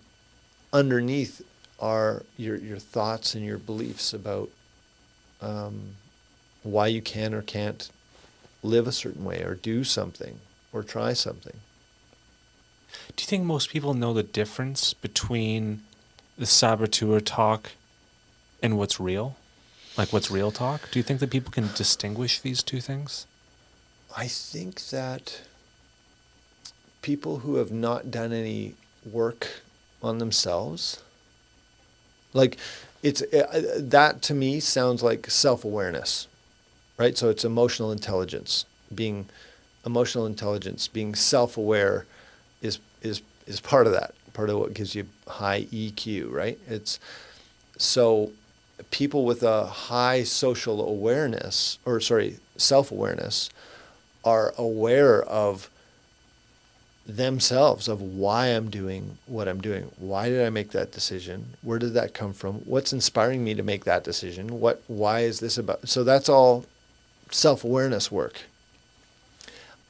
underneath your thoughts and your beliefs about why you can or can't live a certain way or do something or try something. Do you think most people know the difference between the saboteur talk and what's real? Like what's real talk? Do you think that people can distinguish these two things? I think that people who have not done any work on themselves, like that to me sounds like self-awareness, right? So it's emotional intelligence. Being self-aware is part of that, part of what gives you high EQ, right? It's so people with a high social awareness, self-awareness, are aware of themselves, of why I'm doing what I'm doing. Why did I make that decision? Where did that come from? What's inspiring me to make that decision? Why is this about? So that's all self-awareness work.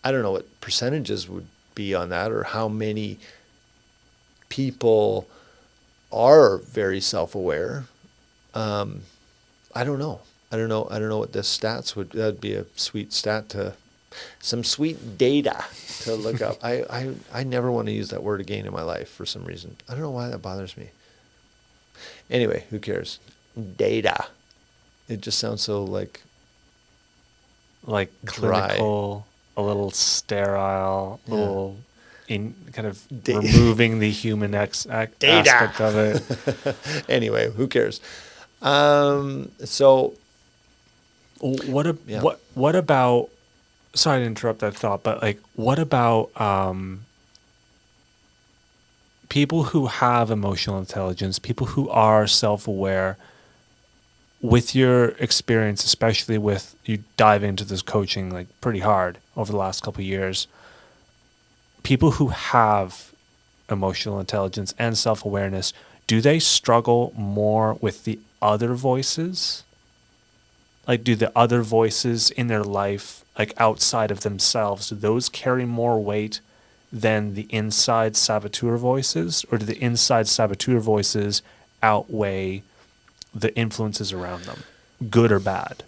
I don't know what percentages would be on that, or how many people are very self-aware. I don't know. I don't know what the stats would. That'd be a sweet stat some sweet data to look up. I never want to use that word again in my life for some reason. I don't know why that bothers me. Anyway, who cares? Data. It just sounds so like clinical, a little sterile, a little in kind of removing the human aspect of it. Anyway, who cares? So what about, sorry to interrupt that thought, but like, what about people who have emotional intelligence, people who are self-aware, with your experience, especially with you dive into this coaching like pretty hard over the last couple of years, people who have emotional intelligence and self-awareness, do they struggle more with the other voices? Like, do the other voices in their life, like outside of themselves, do those carry more weight than the inside saboteur voices, or do the inside saboteur voices outweigh the influences around them, good or bad?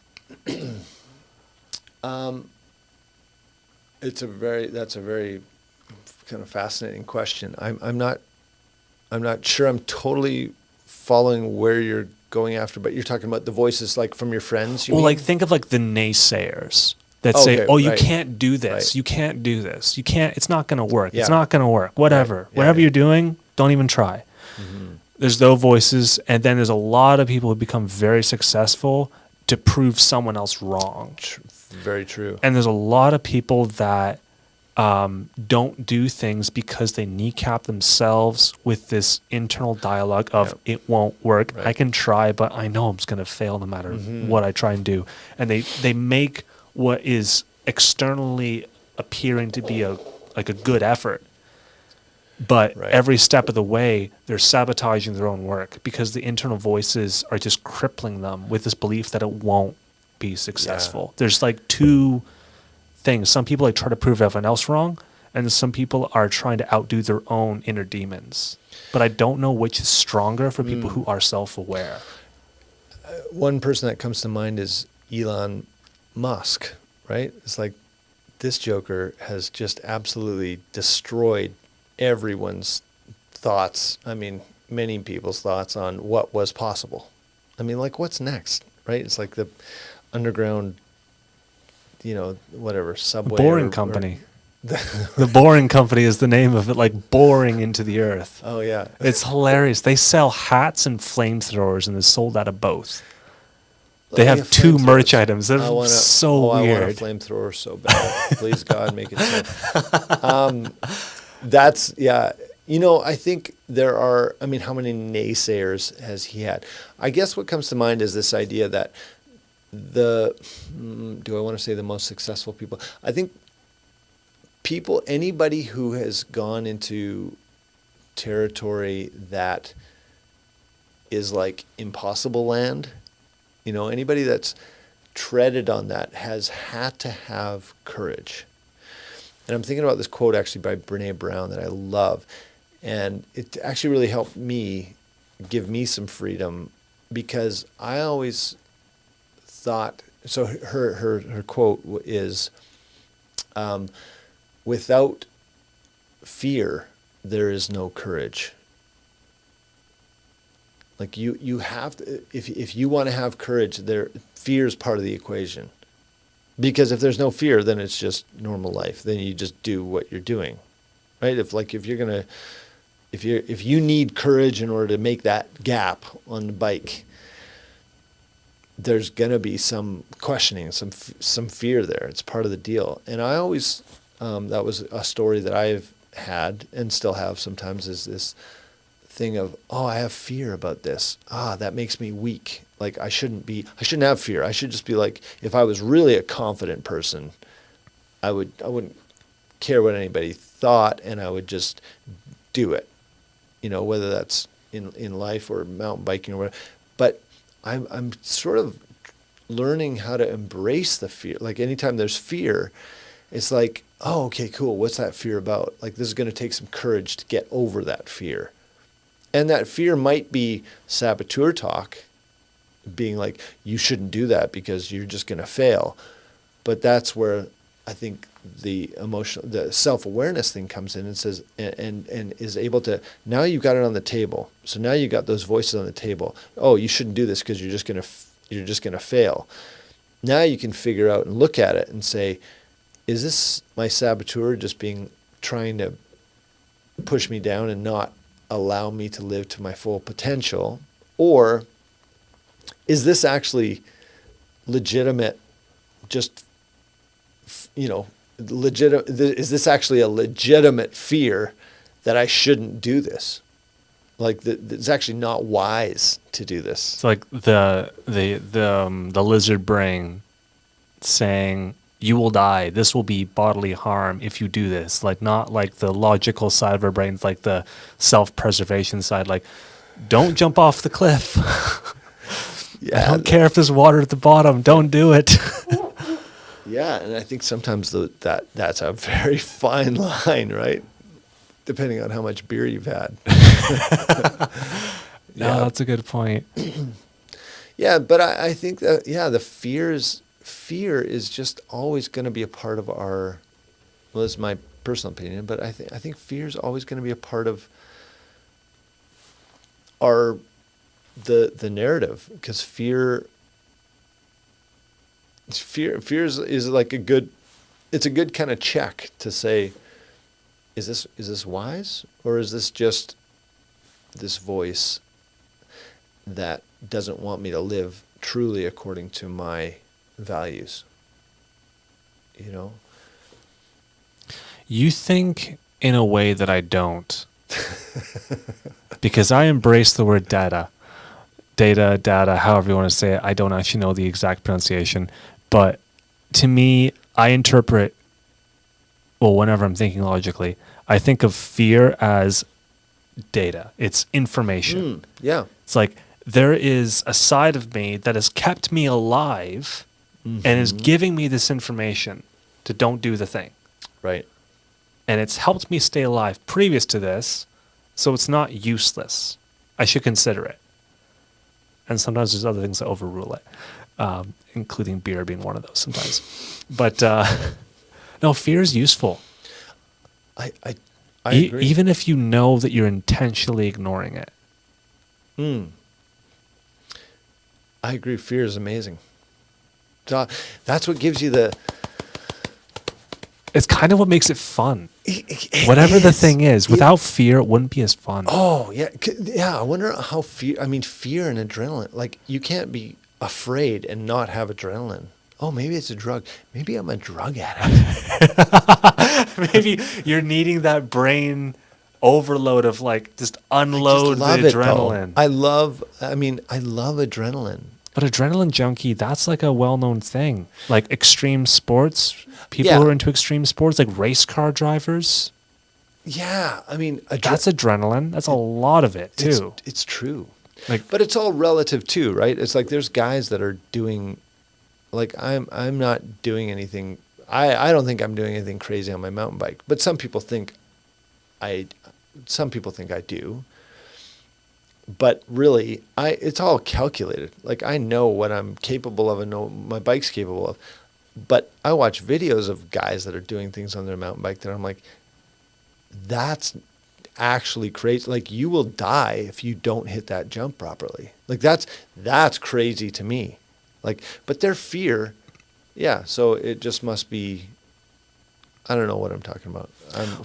That's a very kind of fascinating question. I'm not sure I'm totally following where you're going after, but you're talking about the voices like from your friends. You Well, mean? like think of like the naysayers that say, Okay, "Oh, you right. can't do this. Right. You can't do this. You can't. It's not going to work. Yeah. It's not going to work. Whatever. Right. Yeah, Whatever yeah. you're doing, don't even try." There's those voices, and then there's a lot of people who become very successful to prove someone else wrong. Very true. And there's a lot of people that don't do things because they kneecap themselves with this internal dialogue of it won't work. Right. I can try, but I know I'm just going to fail no matter what I try and do. And they make what is externally appearing to be a good effort, but Right. every step of the way they're sabotaging their own work because the internal voices are just crippling them with this belief that it won't be successful. There's like two things. Some people like try to prove everyone else wrong, and some people are trying to outdo their own inner demons. But I don't know which is stronger for people who are self-aware. One person that comes to mind is Elon Musk, right? It's like this joker has just absolutely destroyed everyone's thoughts. I mean, many people's thoughts on what was possible. I mean, like, what's next, right? It's like the underground, whatever, subway. Boring Company. The Boring Company is the name of it, like boring into the earth. Oh, yeah. It's hilarious. They sell hats and flamethrowers, and they're sold out of both. They have two merch items. They're so weird. I want a flamethrower so bad. Please, God, make it so. I think there are, how many naysayers has he had? I guess what comes to mind is this idea that do I want to say the most successful people? I think anybody who has gone into territory that is like impossible land, anybody that's treaded on that has had to have courage. And I'm thinking about this quote actually by Brene Brown that I love. And it actually really helped me, give me some freedom, because I always thought, so her quote is, without fear, there is no courage. Like you have to, if you want to have courage, fear is part of the equation. Because if there's no fear, then it's just normal life. Then you just do what you're doing, right? If you need courage in order to make that gap on the bike, there's gonna be some questioning, some fear there. It's part of the deal. And I always, that was a story that I've had and still have sometimes, is this thing of, I have fear about this. That makes me weak. Like I shouldn't have fear. I should just be like, if I was really a confident person, I wouldn't care what anybody thought, and I would just do it. Whether that's in life or mountain biking or whatever. But I'm sort of learning how to embrace the fear. Like anytime there's fear, it's like, okay, cool. What's that fear about? Like this is going to take some courage to get over that fear. And that fear might be saboteur talk, being like, you shouldn't do that because you're just going to fail. But that's where I think the self-awareness thing comes in and says, and is able to, now you've got it on the table. So now you got those voices on the table. Oh, you shouldn't do this because you're just going to fail. Now you can figure out and look at it and say, is this my saboteur just trying to push me down and not allow me to live to my full potential? Or is this actually legitimate, is this actually a legitimate fear that I shouldn't do this? Like it's actually not wise to do this. It's like the lizard brain saying, you will die. This will be bodily harm if you do this. Like not like the logical side of our brains, like the self-preservation side. Like, don't jump off the cliff. I don't care if there's water at the bottom. Don't do it. Yeah, and I think sometimes that's a very fine line, right? depending on how much beer you've had. No, that's a good point. Yeah, but I think that, the fear is just always going to be a part of our, well, this is my personal opinion, but I think fear is always going to be a part of the narrative, because fear is like it's a good kind of check to say, is this wise, or is this just this voice that doesn't want me to live truly according to my values? You know? You think in a way that I don't. Because I embrace the word data, however you want to say it. I don't actually know the exact pronunciation. But to me, I interpret, well, whenever I'm thinking logically, I think of fear as data. It's information. Yeah. It's like there is a side of me that has kept me alive and is giving me this information to don't do the thing. Right. And it's helped me stay alive previous to this, so it's not useless. I should consider it. And sometimes there's other things that overrule it, including beer being one of those sometimes. But no, fear is useful. I agree. Even if you know that you're intentionally ignoring it. I agree. Fear is amazing. So that's what gives you the... It's kind of what makes it fun. Whatever the thing is, without fear, it wouldn't be as fun. Oh, yeah. Yeah, I wonder how fear and adrenaline, like you can't be afraid and not have adrenaline. Oh, maybe it's a drug. Maybe I'm a drug addict. Maybe you're needing that brain overload of like just unload the adrenaline. I love adrenaline. But adrenaline junkie, that's like a well-known thing. Like extreme sports, people who are into extreme sports, like race car drivers. Yeah, I mean, that's adrenaline. That's a lot of it too. It's true. Like, but it's all relative too, right? It's like there's guys that are doing, like I'm not doing anything. I don't think I'm doing anything crazy on my mountain bike. But some people think I do. But really, it's all calculated. Like I know what I'm capable of and know what my bike's capable of. But I watch videos of guys that are doing things on their mountain bike that I'm like, that's actually crazy. Like you will die if you don't hit that jump properly. Like that's crazy to me. Like, but their fear, so it just must be, I don't know what I'm talking about.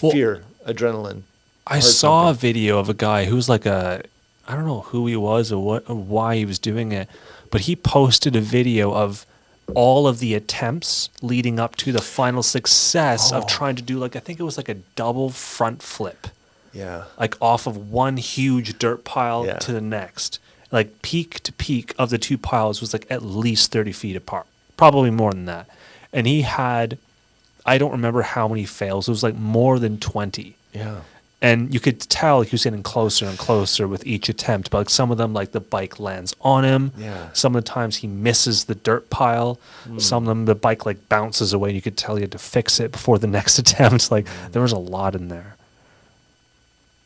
Fear, adrenaline. I saw a video of a guy who's like I don't know who he was or why he was doing it, but he posted a video of all of the attempts leading up to the final success of trying to do I think it was like a double front flip. Yeah. Like off of one huge dirt pile to the next. Like peak to peak of the two piles was like at least 30 feet apart. Probably more than that. And he had, I don't remember how many fails. It was like more than 20. Yeah. And you could tell he was getting closer and closer with each attempt. But like some of them, like the bike lands on him. Yeah. Some of the times he misses the dirt pile. Some of them, the bike like bounces away. And you could tell he had to fix it before the next attempt. Like there was a lot in there.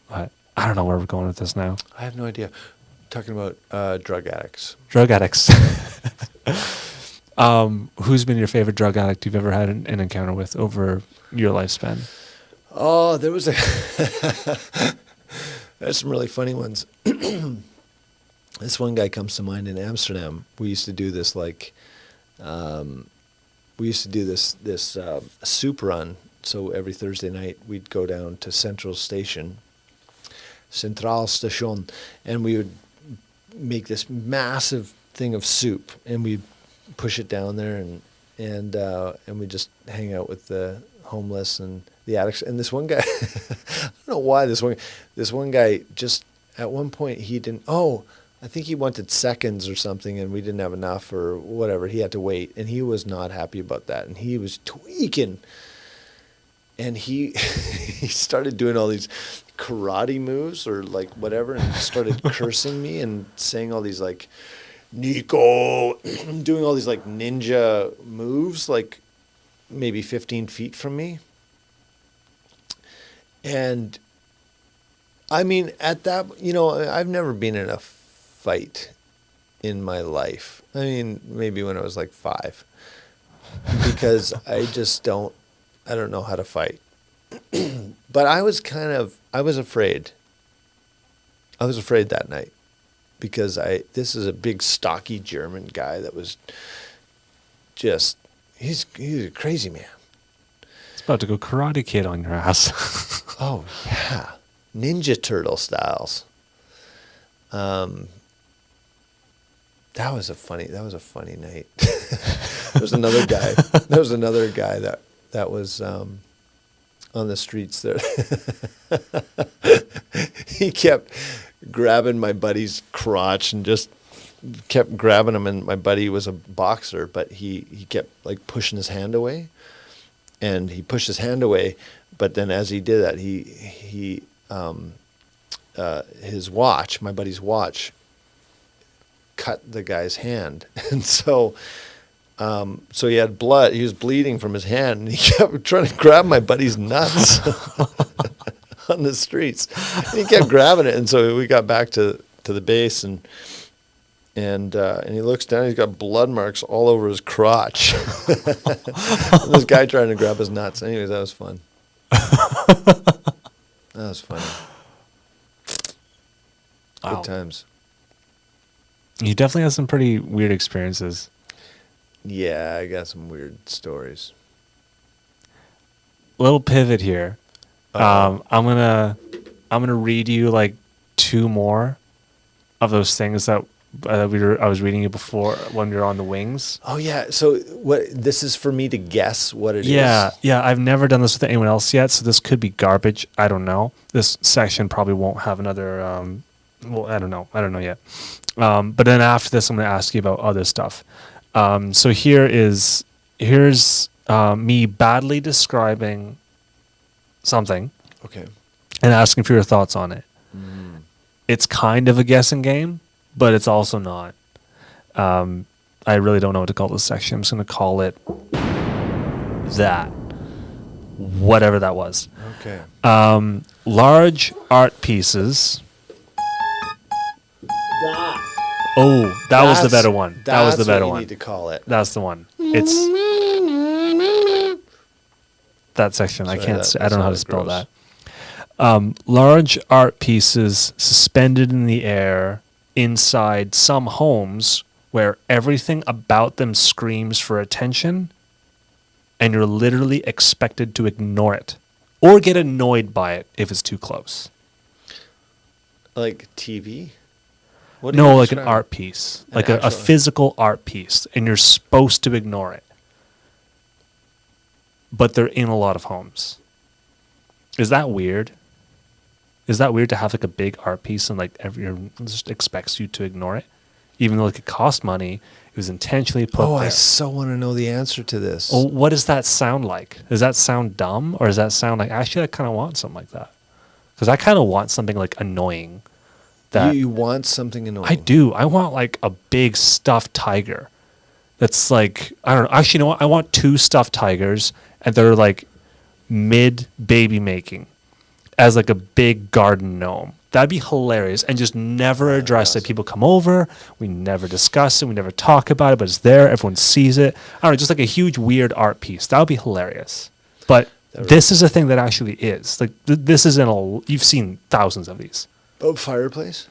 But I don't know where we're going with this now. I have no idea. Talking about drug addicts. Drug addicts. Who's been your favorite drug addict you've ever had an encounter with over your lifespan? Oh, there was there's some really funny ones. This one guy comes to mind in Amsterdam. We used to do this this soup run. So every Thursday night we'd go down to Central Station, and we would make this massive thing of soup, and we'd push it down there, and we just hang out with the homeless and the addicts. And this one guy, I don't know why this one guy just at one point he didn't. Oh, I think he wanted seconds or something, and we didn't have enough or whatever. He had to wait, and he was not happy about that, and he was tweaking. And he he started doing all these karate moves or like whatever, and started cursing me and saying all these like, Nico, doing all these like ninja moves, like maybe 15 feet from me. And I mean, at that, I've never been in a fight in my life. I mean, maybe when I was like 5, because I don't know how to fight. But I was afraid. I was afraid that night because this is a big stocky German guy that was just, he's a crazy man. It's about to go Karate Kid on your ass. Oh yeah. Ninja Turtle styles. That was a funny night. There was another guy that was on the streets there. He kept grabbing my buddy's crotch and just kept grabbing him, and my buddy was a boxer, but he kept like pushing his hand away. And he pushed his hand away, but then as he did that, his watch, my buddy's watch, cut the guy's hand, and so he had blood. He was bleeding from his hand, and he kept trying to grab my buddy's nuts on the streets. And he kept grabbing it, and so we got back to the base, and he looks down. He's got blood marks all over his crotch. This guy trying to grab his nuts. Anyways, that was fun. That was funny. Wow. Good times. You definitely have some pretty weird experiences. Yeah, I got some weird stories. Little pivot here. I'm gonna read you like 2 more of those things that I was reading you before when we were on the wings. Oh yeah. So this is for me to guess what it is. Yeah. I've never done this with anyone else yet, so this could be garbage. I don't know. This section probably won't have another. Well, I don't know yet. But then after this, I'm going to ask you about other stuff. So here's me badly describing something. Okay. And asking for your thoughts on it. It's kind of a guessing game, but it's also not. I really don't know what to call this section. I'm just going to call it that. Whatever that was. Okay. Large art pieces. Oh, that was the better one. That was the better one. That's what you need to call it. That's the one. It's that section. Sorry, I can't. I don't know how to spell gross. that. Large art pieces suspended in the air inside some homes where everything about them screams for attention, and you're literally expected to ignore it or get annoyed by it if it's too close. Like TV? No, like an art piece, like a physical art piece, and you're supposed to ignore it. But they're in a lot of homes. Is that weird? Is that weird to have like a big art piece and like everyone just expects you to ignore it? Even though like it cost money, it was intentionally put there. Oh, I so want to know the answer to this. Oh, what does that sound like? Does that sound dumb? Or does that sound like, actually I kind of want something like that? Because I kind of want something like annoying. You want something annoying? I do. I want like a big stuffed tiger. That's like, I don't know. Actually, you know what? I want 2 stuffed tigers, and they're like mid baby making as like a big garden gnome. That'd be hilarious, and just never address it. People come over, we never discuss it, we never talk about it, but it's there. Everyone sees it. I don't know, just like a huge weird art piece. That would be hilarious. But this is a thing that actually is like this is you've seen thousands of these. Oh, fireplace?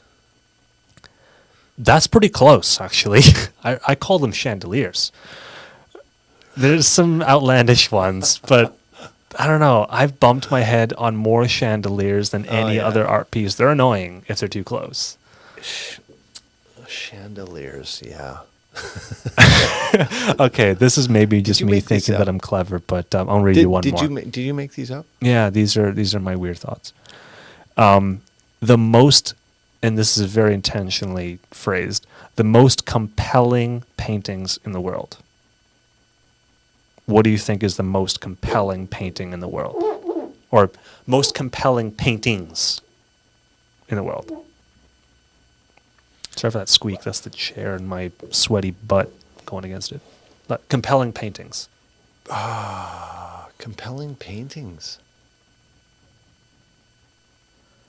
That's pretty close, actually. I call them chandeliers. There's some outlandish ones, but I don't know. I've bumped my head on more chandeliers than any other art piece. They're annoying if they're too close. Chandeliers, yeah. Okay, this is maybe just me thinking that I'm clever, but I'll read you one more. Did you make these up? Yeah, these are my weird thoughts. The most, and this is very intentionally phrased, the most compelling paintings in the world. What do you think is the most compelling painting in the world? Or most compelling paintings in the world? Sorry for that squeak. That's the chair and my sweaty butt going against it. But compelling paintings. Compelling paintings.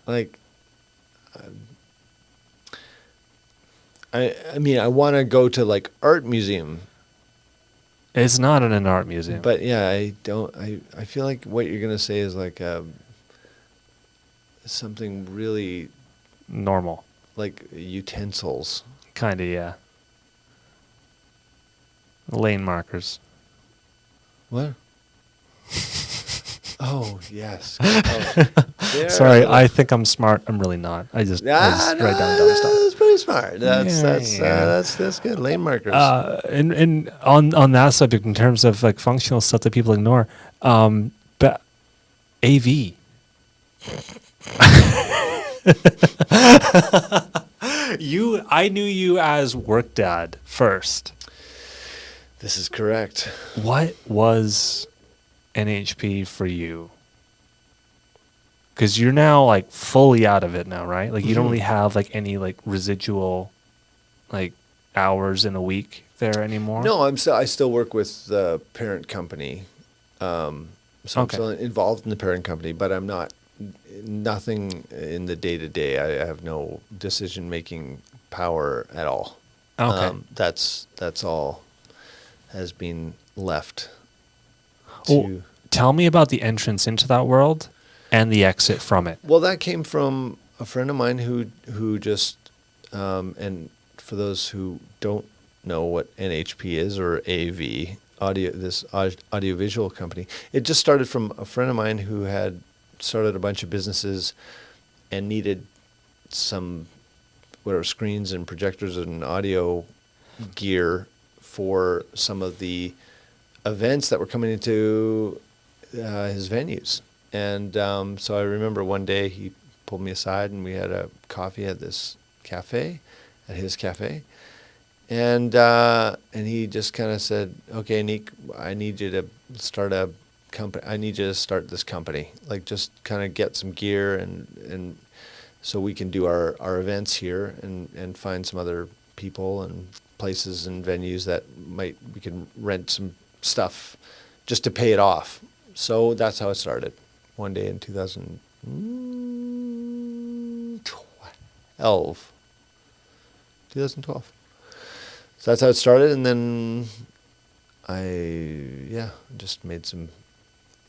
Like I mean, I want to go to like art museum, It's not in an art museum. but yeah, I don't. I feel like what you're gonna say is like something really Normal. like utensils. Kind of, yeah. Lane markers. What? Oh yes. Oh, there. Sorry, I think I'm smart. I'm really not. I just write down dumb stuff. That's pretty smart. Yeah. That's good. Lane markers. And on that subject, in terms of like functional stuff that people ignore, but AV. I knew you as work dad first. This is correct. What was NHP for you? Because you're now like fully out of it now, right? Like you don't really have like any like residual like hours in a week there anymore. No, I still work with the parent company, so I'm still involved in the parent company, but I'm nothing in the day to day. I have no decision making power at all. Okay. That's all has been left. Well, tell me about the entrance into that world and the exit from it. Well, that came from a friend of mine who just and for those who don't know what NHP is, or AV, this audiovisual company, it just started from a friend of mine who had started a bunch of businesses and needed some screens and projectors and audio gear for some of the events that were coming into his venues. And so I remember one day he pulled me aside and we had a coffee at this cafe, at his cafe. And he just kind of said, "Okay, Nick, I need you to start a company. I need you to start this company. Like, just kind of get some gear and so we can do our events here and find some other people and places and venues that we can rent some stuff just to pay it off." So that's how it started. One day in 2012. So that's how it started, and then I just made some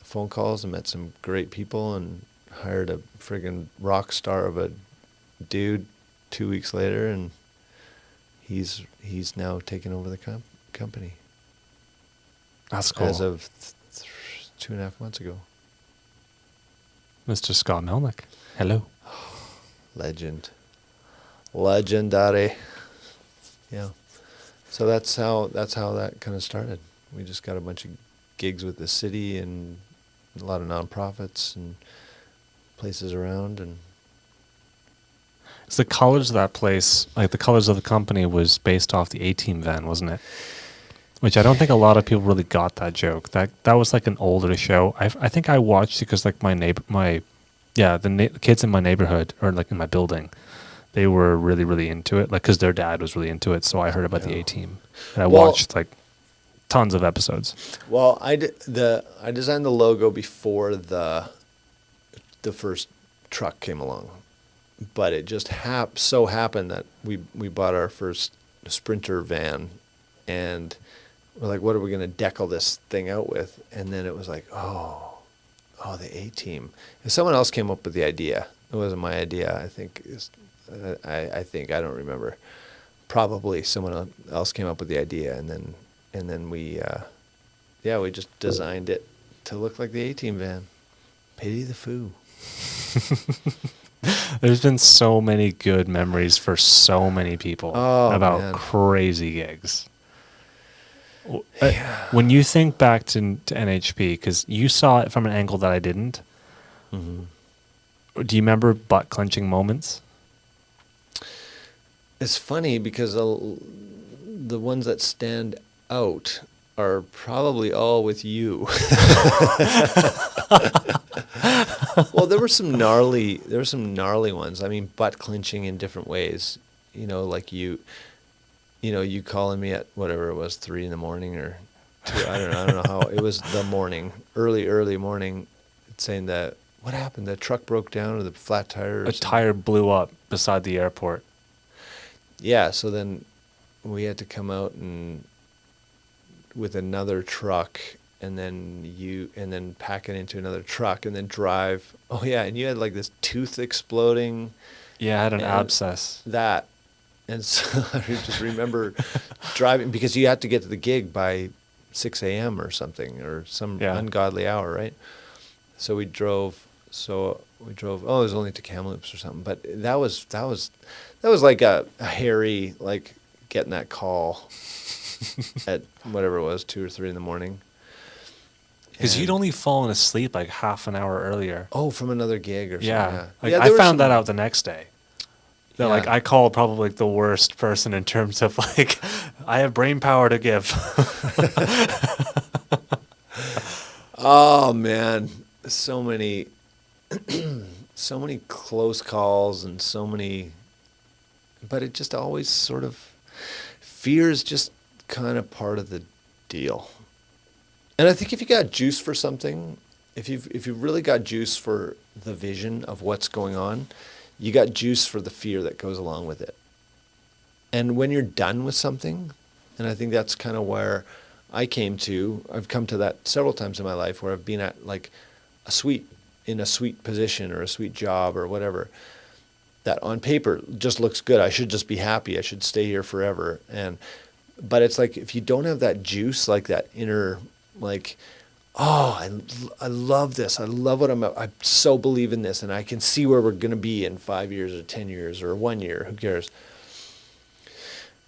phone calls and met some great people and hired a friggin' rock star of a dude 2 weeks later, and he's now taken over the company. That's cool. As of 2.5 months ago. Mr. Scott Melnick. Hello. Legendary. Yeah. So that's how that kind of started. We just got a bunch of gigs with the city and a lot of nonprofits and places around. And it's the colors of that place, like the colors of the company, was based off the A-Team van, wasn't it? Which I don't think a lot of people really got that joke. That was like an older show. I think I watched it because like the kids in my neighborhood, or like in my building, they were really, really into it. Like, because their dad was really into it, so I heard about the A-Team, and I watched like tons of episodes. Well, I designed the logo before the first truck came along, but it just so happened that we bought our first Sprinter van, and we're like, what are we going to decal this thing out with? And then it was like, oh, the A-Team. And someone else came up with the idea. It wasn't my idea. I think I don't remember. Probably someone else came up with the idea, and then we just designed it to look like the A-Team van. Pity the foo. There's been so many good memories for so many people about crazy gigs. Yeah. When you think back to NHP, because you saw it from an angle that I didn't, do you remember butt clenching moments? It's funny because the ones that stand out are probably all with you. Well, there were some gnarly ones. I mean, butt clenching in different ways. You know, like you calling me at whatever it was, 3 a.m. or 2. I don't know how it was. The morning, early morning, saying that what happened? The truck broke down or the flat tire? Or A something? tire blew up beside the airport. Yeah, so then we had to come out and with another truck and then pack it into another truck and then drive. Oh yeah, and you had like this tooth exploding. Yeah, I had an And abscess. that. And so I just remember driving because you had to get to the gig by 6 a.m. or something or some ungodly hour, right? So we drove. Oh, it was only to Kamloops or something. But that was like a hairy, like getting that call at whatever it was, 2 or 3 in the morning. Because you'd only fallen asleep like half an hour earlier. Oh, from another gig or something. Yeah. Like, yeah, I found that out the next day. That like Yeah. I called probably like the worst person in terms of like I have brain power to give. Oh man, so many close calls and so many, but it just always sort of, fear is just kind of part of the deal. And I think if you got juice for something, if you've really got juice for the vision of what's going on, you got juice for the fear that goes along with it. And when you're done with something, and I think that's kind of where I've come to that several times in my life where I've been at like in a sweet position or a sweet job or whatever, that on paper just looks good. I should just be happy. I should stay here forever. But it's like, if you don't have that juice, like that inner, like, oh, I love this. I love what I so believe in this, and I can see where we're going to be in 5 years or 10 years or 1 year. Who cares? I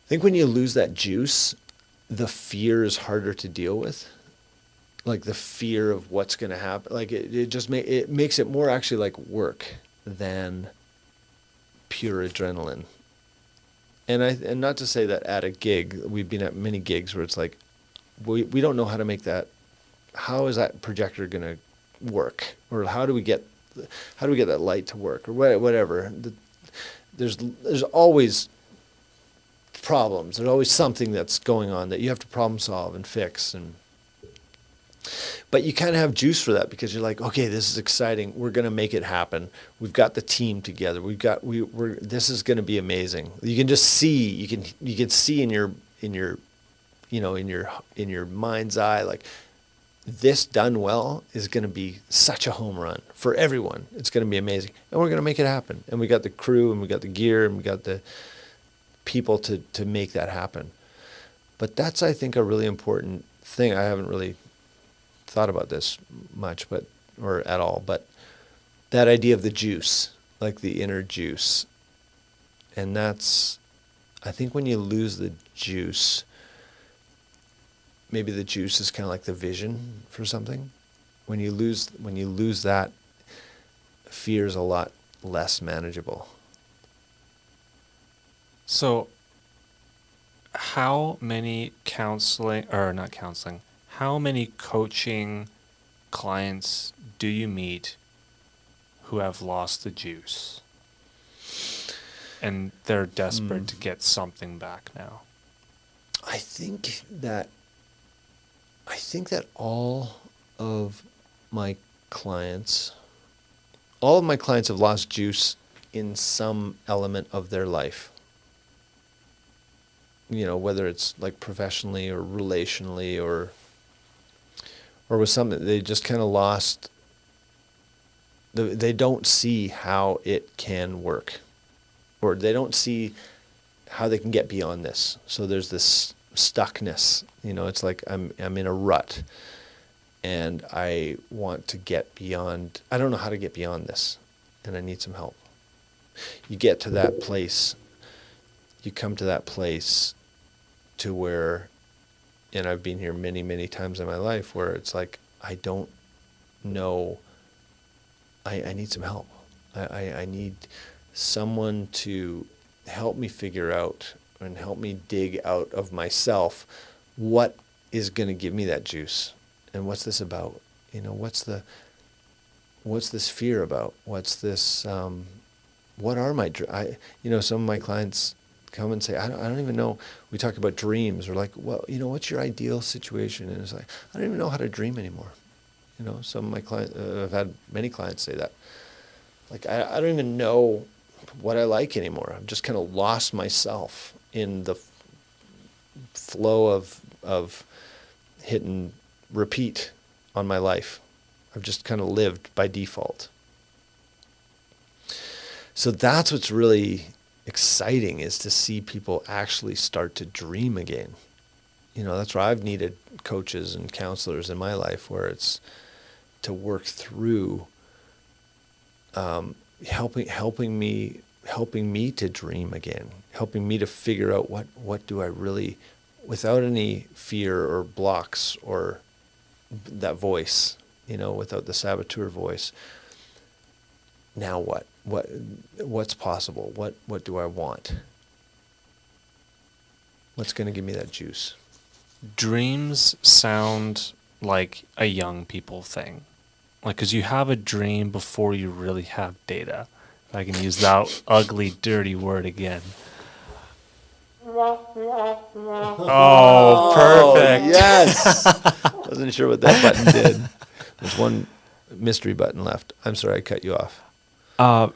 think when you lose that juice, the fear is harder to deal with. Like the fear of what's going to happen. Like it makes it more actually like work than pure adrenaline. And not to say that at a gig, we've been at many gigs where it's like, we don't know how to make that. How is that projector going to work? Or how do we get that light to work? Or whatever. There's always problems. There's always something that's going on that you have to problem solve and fix. But you kind of have juice for that because you're like, okay, this is exciting. We're going to make it happen. We've got the team together. This is going to be amazing. You can just see. You can see in your mind's eye, like, this done well is going to be such a home run for everyone. It's going to be amazing. And we're going to make it happen. And we got the crew and we got the gear and we got the people to make that happen. But that's, I think, a really important thing. I haven't really thought about this much, or at all, but that idea of the juice, like the inner juice. And that's, I think when you lose the juice, maybe the juice is kind of like the vision for something. When you lose that, fear is a lot less manageable. So how many how many coaching clients do you meet who have lost the juice and they're desperate to get something back now? I think that all of my clients have lost juice in some element of their life. You know, whether it's like professionally or relationally or with something, they just kind of lost. They don't see how it can work, or they don't see how they can get beyond this. So there's this stuckness. You know, it's like I'm in a rut, and I want to get beyond. I don't know how to get beyond this, and I need some help. You get to that place. You come to that place to where, and I've been here many, many times in my life, where it's like, I don't know, I need some help. I need someone to help me figure out and help me dig out of myself what is going to give me that juice, and what's this about? You know, what's this fear about? What's this, what are my, some of my clients come and say, I don't even know. We talk about dreams, or like, well, what's your ideal situation? And it's like, I don't even know how to dream anymore. You know, some of my clients, I've had many clients say that. Like, I don't even know what I like anymore. I've just kind of lost myself in the flow of hit and repeat on my life. I've just kind of lived by default. So that's what's really exciting, is to see people actually start to dream again. You know, that's where I've needed coaches and counselors in my life, where it's to work through helping me to dream again, helping me to figure out what do I really, without any fear or blocks or that voice, you know, without the saboteur voice. Now what's possible? What do I want? What's going to give me that juice? Dreams sound like a young people thing. Like, because you have a dream before you really have data. If I can use that ugly, dirty word again. Oh, perfect. Yes. Wasn't sure what that button did. There's one mystery button left. I'm sorry I cut you off. No,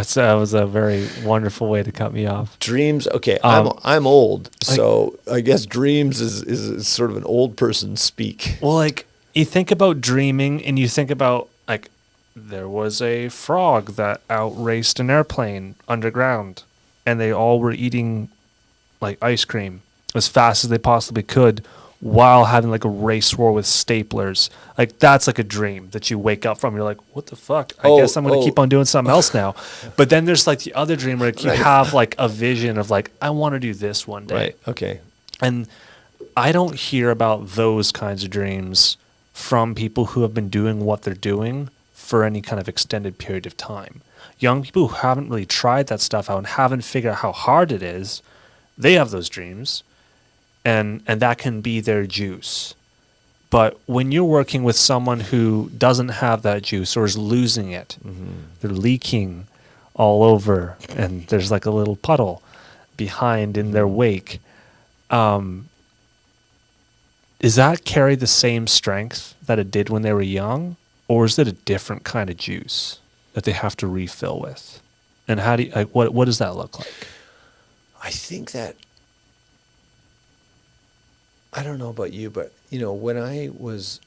that was a very wonderful way to cut me off. Dreams. Okay, I'm old, so I guess dreams is sort of an old person speak. Well, like, you think about dreaming, and you think about, like, there was a frog that outraced an airplane underground, and they all were eating, like, ice cream as fast as they possibly could, while having like a race war with staplers. Like, that's like a dream that you wake up from. You're like, what the fuck? I guess I'm going to keep on doing something else now. But then there's like the other dream where you have like a vision of like, I want to do this one day. Right. Okay. And I don't hear about those kinds of dreams from people who have been doing what they're doing for any kind of extended period of time. Young people who haven't really tried that stuff out and haven't figured out how hard it is, they have those dreams. And that can be their juice. But when you're working with someone who doesn't have that juice or is losing it, they're leaking all over, and there's like a little puddle behind in their wake, does that carry the same strength that it did when they were young? Or is it a different kind of juice that they have to refill with? And how do you, like, what does that look like? I think that, I don't know about you, but, you know, when I was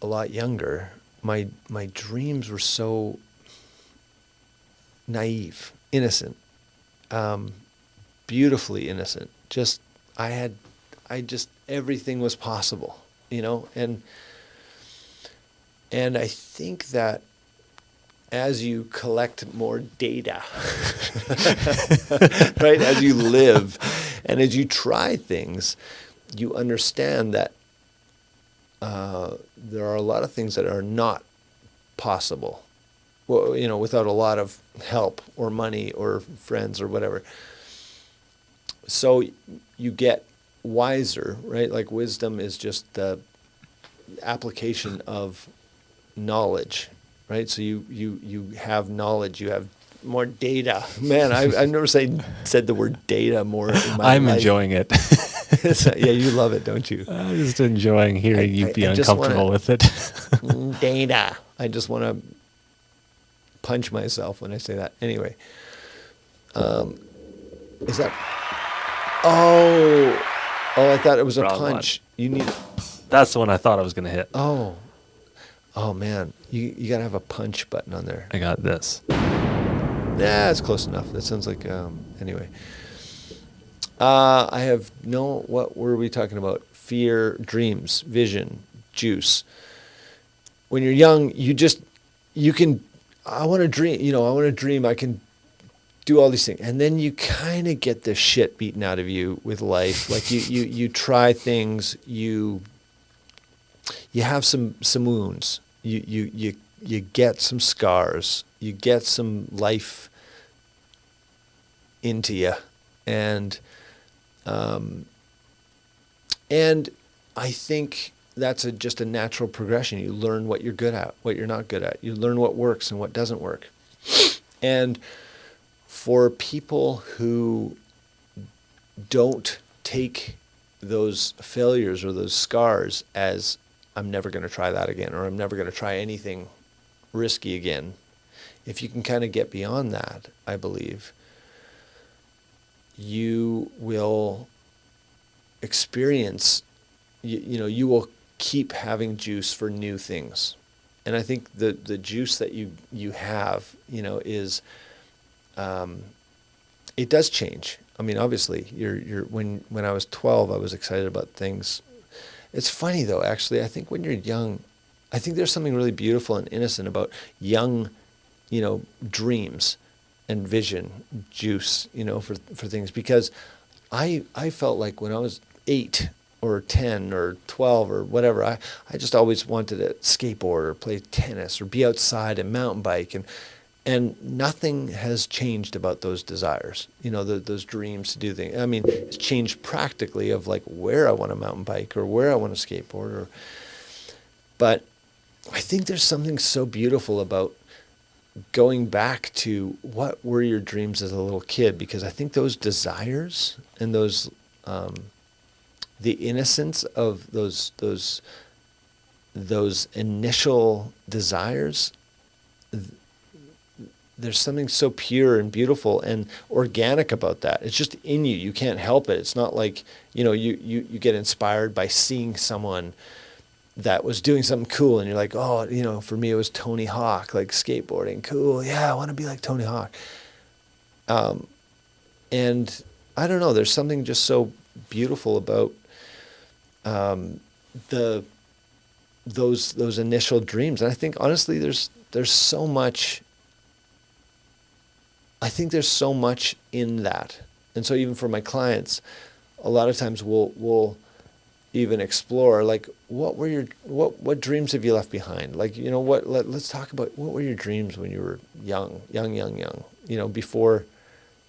a lot younger, my dreams were so naive, innocent, beautifully innocent. Just, everything was possible, you know? And I think that as you collect more data, right, as you live and as you try things, you understand that there are a lot of things that are not possible, well, you know, without a lot of help or money or friends or whatever. So you get wiser, right? Like, wisdom is just the application of knowledge, right? So you have knowledge, you have more data. Man, I've never said the word data more in my life. I'm enjoying it. Yeah, you love it, don't you? I'm just enjoying hearing you be uncomfortable with it. Data. I just want to punch myself when I say that. Anyway, is that? Oh, I thought it was a punch. You need. That's the one I thought I was going to hit. Oh man, you gotta have a punch button on there. I got this. Yeah, it's close enough. That sounds like anyway. I have no. What were we talking about? Fear, dreams, vision, juice. When you're young, you can. I want to dream. You know, I want to dream. I can do all these things, and then you kind of get the shit beaten out of you with life. Like you try things. You have some wounds. You get some scars. You get some life into you, and I think that's just a natural progression. You learn what you're good at, what you're not good at. You learn what works and what doesn't work. And for people who don't take those failures or those scars as I'm never going to try that again, or I'm never going to try anything risky again. If you can kind of get beyond that, I believe, you will experience, you will keep having juice for new things. And I think the juice that you have, is, it does change. I mean, obviously, when I was 12, I was excited about things. It's funny though, actually. I think when you're young, I think there's something really beautiful and innocent about young, dreams and vision, juice, for things. Because I felt like when I was 8 or 10 or 12 or whatever, I just always wanted to skateboard or play tennis or be outside and mountain bike, and nothing has changed about those desires, those dreams to do things. I mean, it's changed practically of like where I want to mountain bike or where I want to skateboard, but I think there's something so beautiful about going back to what were your dreams as a little kid, because I think those desires and those, the innocence of those initial desires, there's something so pure and beautiful and organic about that. It's just in you. You can't help it. It's not like, you get inspired by seeing someone that was doing something cool and you're like, oh, for me it was Tony Hawk, like skateboarding. Cool. Yeah, I want to be like Tony Hawk. And I don't know, there's something just so beautiful about those initial dreams. And I think honestly there's so much, I think there's so much in that. And so even for my clients, a lot of times we'll even explore, like, what dreams have you left behind? Like, let's talk about what were your dreams when you were young, before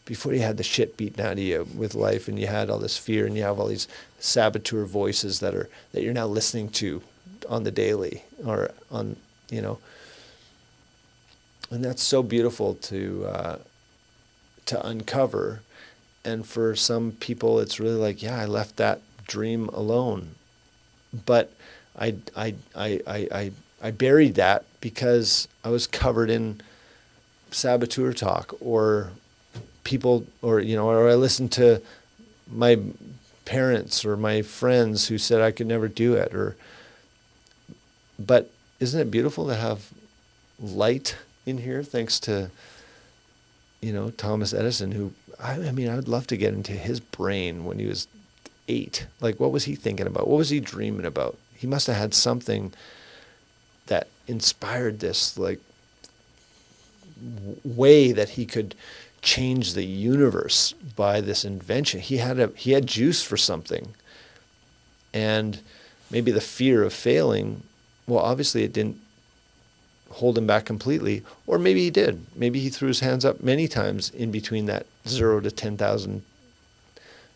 you had the shit beaten out of you with life and you had all this fear and you have all these saboteur voices that you're now listening to on the daily or on, and that's so beautiful to uncover. And for some people, it's really like, yeah, I left that dream alone, but I buried that because I was covered in saboteur talk or people, or I listened to my parents or my friends who said I could never do it. But isn't it beautiful to have light in here, thanks to Thomas Edison, who I would love to get into his brain when he was 8. Like, what was he thinking about? What was he dreaming about? He must have had something that inspired this, like, way that he could change the universe by this invention. He had juice for something. And maybe the fear of failing, well, obviously it didn't hold him back completely, or maybe he did. Maybe he threw his hands up many times in between that 0 to 10,000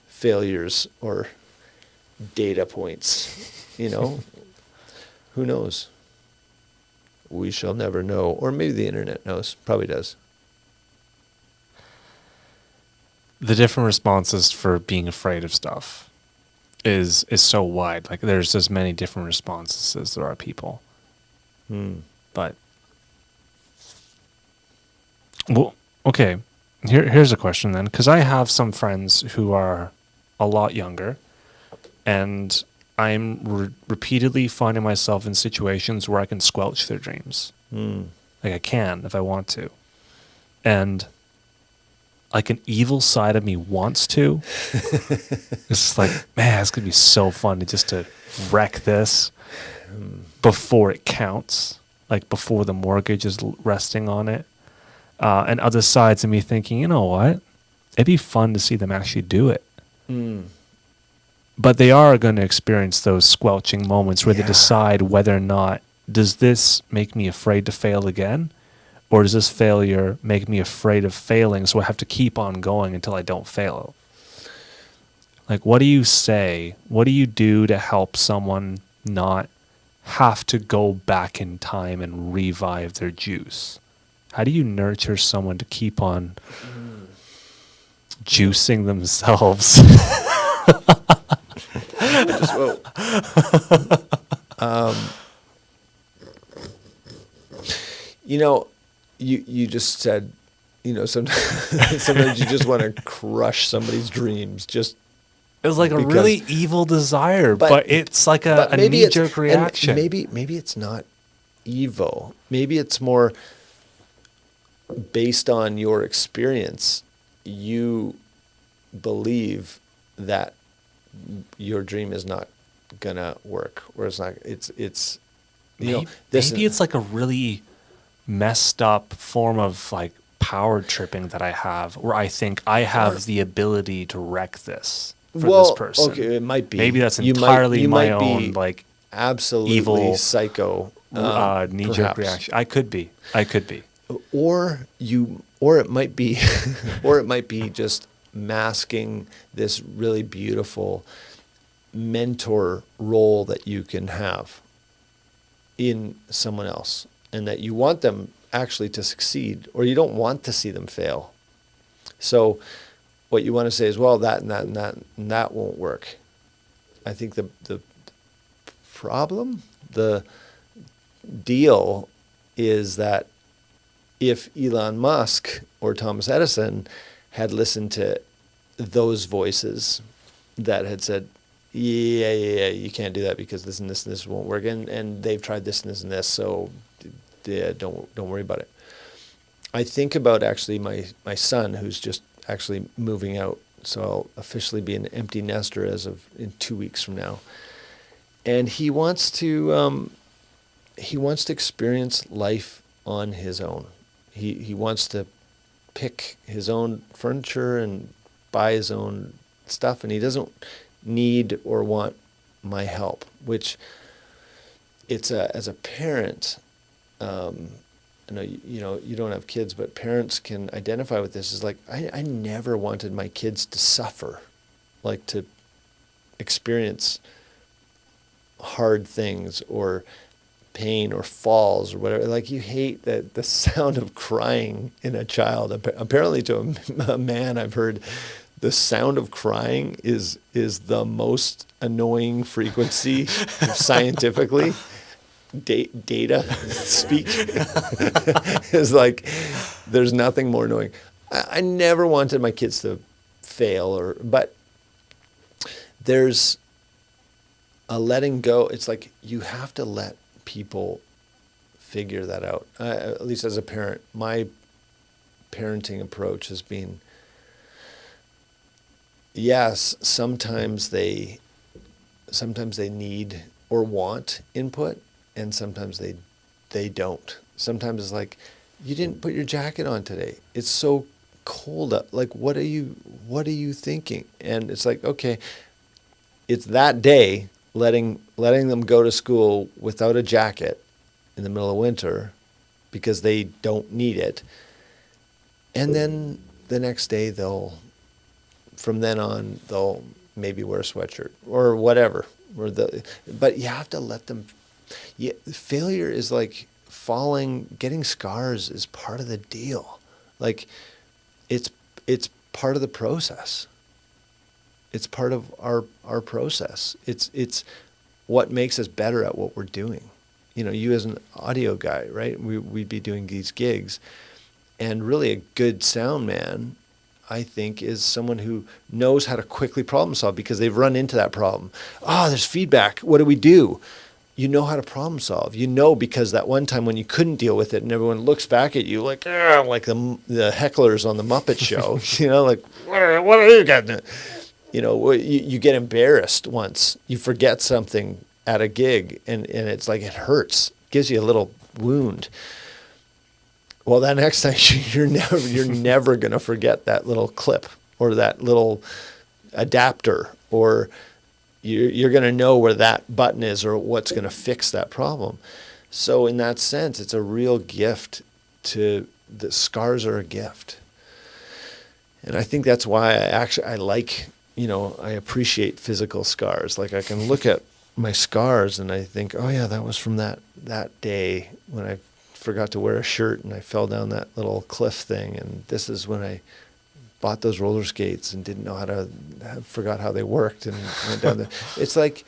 failures or data points, who knows? We shall never know. Or maybe the internet knows, probably does. The different responses for being afraid of stuff is so wide. Like, there's as many different responses as there are people. But, well, okay. Here's a question then, because I have some friends who are a lot younger, and I'm repeatedly finding myself in situations where I can squelch their dreams. Like, I can if I want to. And like, an evil side of me wants to. It's just like, man, it's going to be so fun to wreck this before it counts, like before the mortgage is resting on it. And other sides of me thinking, you know what? It'd be fun to see them actually do it. But they are going to experience those squelching moments where they decide whether or not, does this make me afraid to fail again? Or does this failure make me afraid of failing, so I have to keep on going until I don't fail? Like, what do you say? What do you do to help someone not have to go back in time and revive their juice? How do you nurture someone to keep on juicing themselves? You know, you just said, you know, sometimes you just want to crush somebody's dreams. Just It was like a because- really evil desire, but it's like a maybe it's- knee-jerk reaction. And maybe it's not evil. Maybe it's more based on your experience. You believe that your dream is not gonna work, or it's not. It's you know, Maybe it's like a really messed up form of like power tripping that I have, where I think I have the ability to wreck this for this person. Okay, it might be. Maybe that's You entirely my might be own like absolutely evil, psycho knee-jerk perhaps. reaction. I could be. Or it might be, or it might be just masking this really beautiful mentor role that you can have in someone else, and that you want them actually to succeed, or you don't want to see them fail. So what you want to say is, well, that and that and that and that won't work. I think the problem, the deal is that if Elon Musk or Thomas Edison had listened to those voices that had said, yeah, you can't do that because this and this and this won't work, and they've tried this and this and this, so yeah, don't worry about it. I think about actually my son, who's just actually moving out, so I'll officially be an empty nester as of in 2 weeks from now, and he wants to experience life on his own. He wants to pick his own furniture and buy his own stuff, and he doesn't need or want my help, which as a parent, I know you don't have kids, but parents can identify with this. Is like, I never wanted my kids to suffer, like to experience hard things or pain or falls or whatever. Like, you hate the sound of crying in a child. Apparently to a man, I've heard the sound of crying is the most annoying frequency scientifically. Data speak is like, there's nothing more annoying. I never wanted my kids to fail, but there's a letting go. It's like you have to let people figure that out. At least as a parent, my parenting approach has been, yes, sometimes they need or want input, and sometimes they don't. Sometimes it's like, you didn't put your jacket on today. It's so cold up. Like, what are you thinking? And it's like, okay, it's that day, letting them go to school without a jacket in the middle of winter because they don't need it. And then the next day from then on, they'll maybe wear a sweatshirt or whatever. But you have to let them. Failure is like falling, getting scars is part of the deal. Like, it's part of the process. It's part of our process. It's what makes us better at what we're doing. You know, you as an audio guy, right? We'd be doing these gigs, and really a good sound man, I think, is someone who knows how to quickly problem solve because they've run into that problem. There's feedback. What do we do? You know how to problem solve. You know, because that one time when you couldn't deal with it and everyone looks back at you like the hecklers on the Muppet Show, you know, like, what are you getting? You know, you get embarrassed once. You forget something at a gig, and it's like, it hurts. Gives you a little wound. Well, that next time, you're never going to forget that little clip or that little adapter, or you're going to know where that button is or what's going to fix that problem. So in that sense, it's a real gift. The scars are a gift. And I think that's why I like, I appreciate physical scars. Like, I can look at my scars and I think, oh yeah, that was from that day when I forgot to wear a shirt and I fell down that little cliff thing. And this is when I bought those roller skates and didn't know forgot how they worked and went down it's like,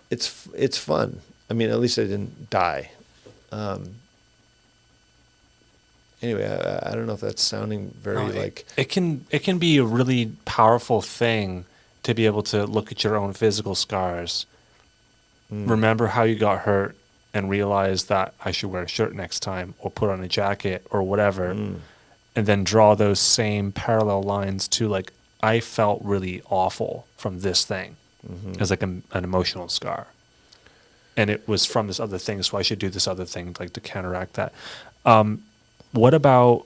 it's fun. I mean, at least I didn't die. Anyway, I don't know if that's sounding very No, like. it can be a really powerful thing to be able to look at your own physical scars, remember how you got hurt, and realize that I should wear a shirt next time or put on a jacket or whatever, and then draw those same parallel lines to like, I felt really awful from this thing as like an emotional scar. And it was from this other thing, so I should do this other thing like to counteract that. What about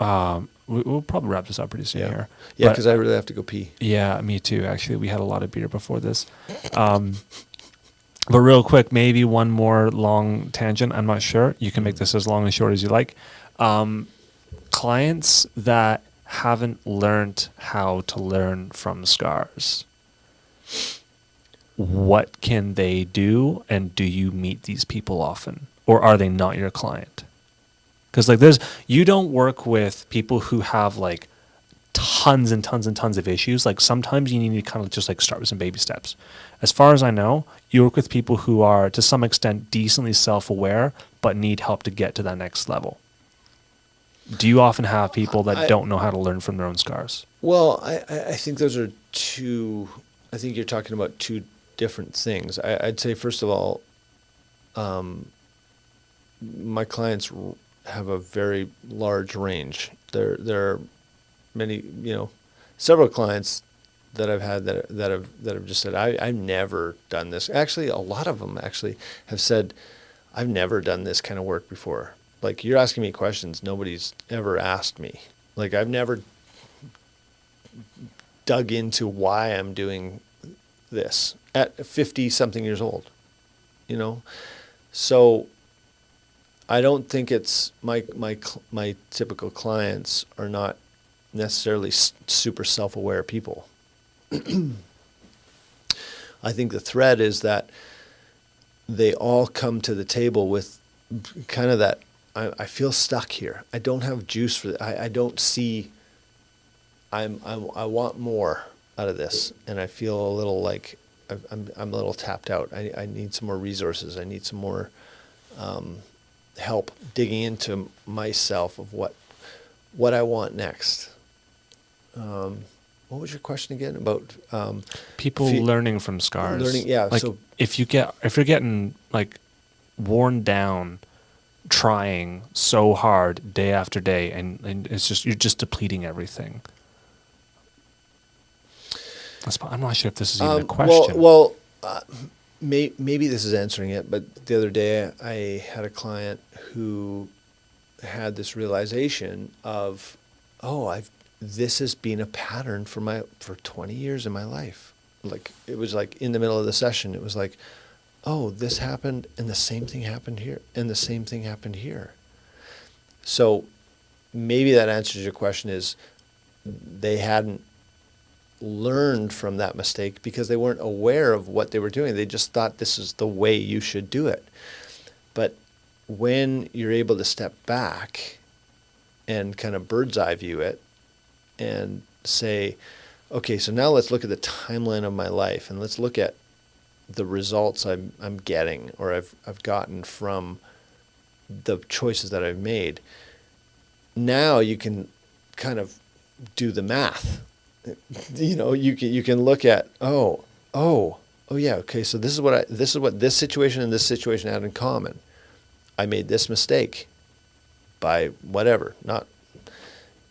we'll probably wrap this up pretty soon here. Yeah, But- because I really have to go pee. yeah, me too. Actually, we had a lot of beer before this. But real quick, maybe one more long tangent. I'm not sure. You can make this as long and short as you like. Clients that haven't learned how to learn from scars, what can they do? And do you meet these people often? Or are they not your client? Because like you don't work with people who have like tons and tons and tons of issues. Like sometimes you need to kind of just like start with some baby steps. As far as I know, you work with people who are to some extent decently self-aware, but need help to get to that next level. Do you often have people that don't know how to learn from their own scars? Well, I think those are two. I think you're talking about two different things. I'd say first of all, my clients have a very large range. There are many, several clients that I've had that have just said, I've never done this. Actually, a lot of them actually have said, I've never done this kind of work before. Like, you're asking me questions nobody's ever asked me. Like, I've never dug into why I'm doing this at 50-something years old, So I don't think it's my typical clients are not necessarily super self-aware people. I think the thread is that they all come to the table with kind of that, I feel stuck here. I don't have juice for it. I don't see, I want more out of this. And I feel a little like I'm a little tapped out. I need some more resources. I need some more help digging into myself of what I want next. What was your question again about people learning from scars? Learning, yeah. Like so if you're getting like worn down, trying so hard day after day, and it's just you're just depleting everything. I'm not sure if this is even a question. Well, maybe this is answering it. But the other day, I had a client who had this realization of, this has been a pattern for 20 years in my life. Like, it was like in the middle of the session, it was like, this happened and the same thing happened here and the same thing happened here. So maybe that answers your question is they hadn't learned from that mistake because they weren't aware of what they were doing. They just thought this is the way you should do it. But when you're able to step back and kind of bird's eye view it and say, okay, so now let's look at the timeline of my life and let's look at the results I'm getting or I've gotten from the choices that I've made. Now you can kind of do the math. You can look at, oh yeah, okay, so this is what this situation and this situation had in common. I made this mistake by whatever, not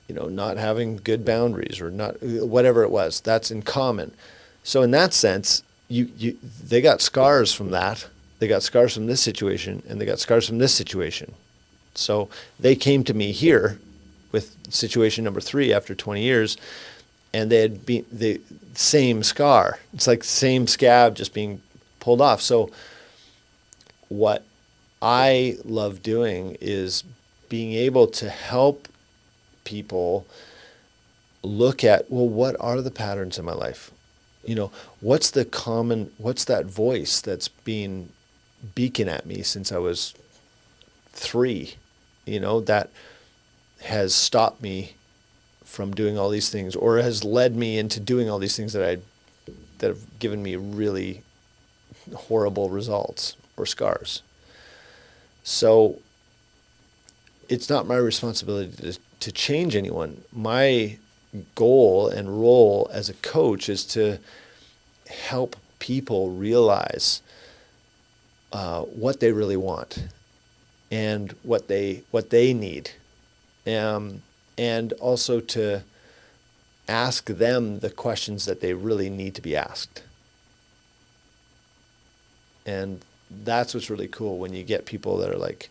having good boundaries or not whatever it was. That's in common. So in that sense, they got scars from that. They got scars from this situation, and they got scars from this situation. So they came to me here with situation number 3 after 20 years, and they had been the same scar. It's like the same scab just being pulled off. So what I love doing is being able to help people look at, what are the patterns in my life? What's that voice that's been beacon at me since I was 3, that has stopped me from doing all these things or has led me into doing all these things that have given me really horrible results. or scars. So it's not my responsibility to change anyone. My goal and role as a coach is to help people realize what they really want and what they need, and also to ask them the questions that they really need to be asked. And that's what's really cool when you get people that are like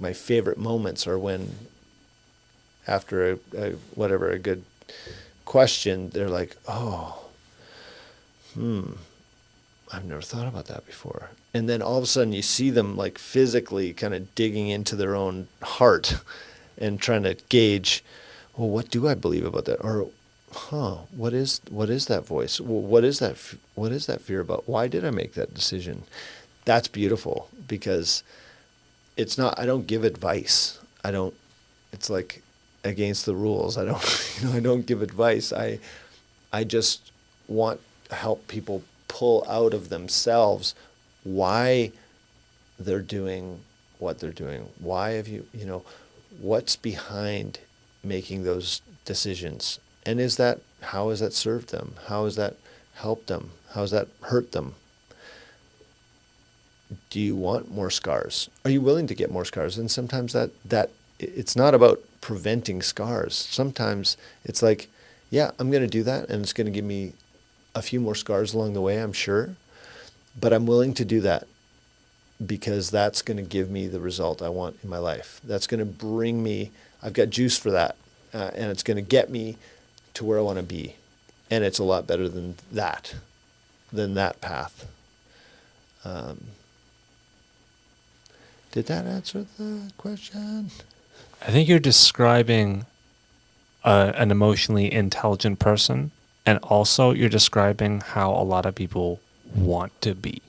my favorite moments are when after a good question, they're like, oh, I've never thought about that before. And then all of a sudden you see them like physically kind of digging into their own heart and trying to gauge, well, what do I believe about that? Or, what is that voice? Well, what is that fear about? Why did I make that decision? That's beautiful, because I don't give advice. It's like against the rules. I don't give advice. I just want to help people pull out of themselves why they're doing what they're doing. Why have what's behind making those decisions? And how has that served them? How has that helped them? How has that hurt them? Do you want more scars? Are you willing to get more scars? And sometimes that it's not about preventing scars. Sometimes it's like, yeah, I'm going to do that, and it's going to give me a few more scars along the way, I'm sure. But I'm willing to do that because that's going to give me the result I want in my life. That's going to bring me, I've got juice for that, and it's going to get me to where I want to be. And it's a lot better than that path. Did that answer the question? I think you're describing an emotionally intelligent person, and also you're describing how a lot of people want to be.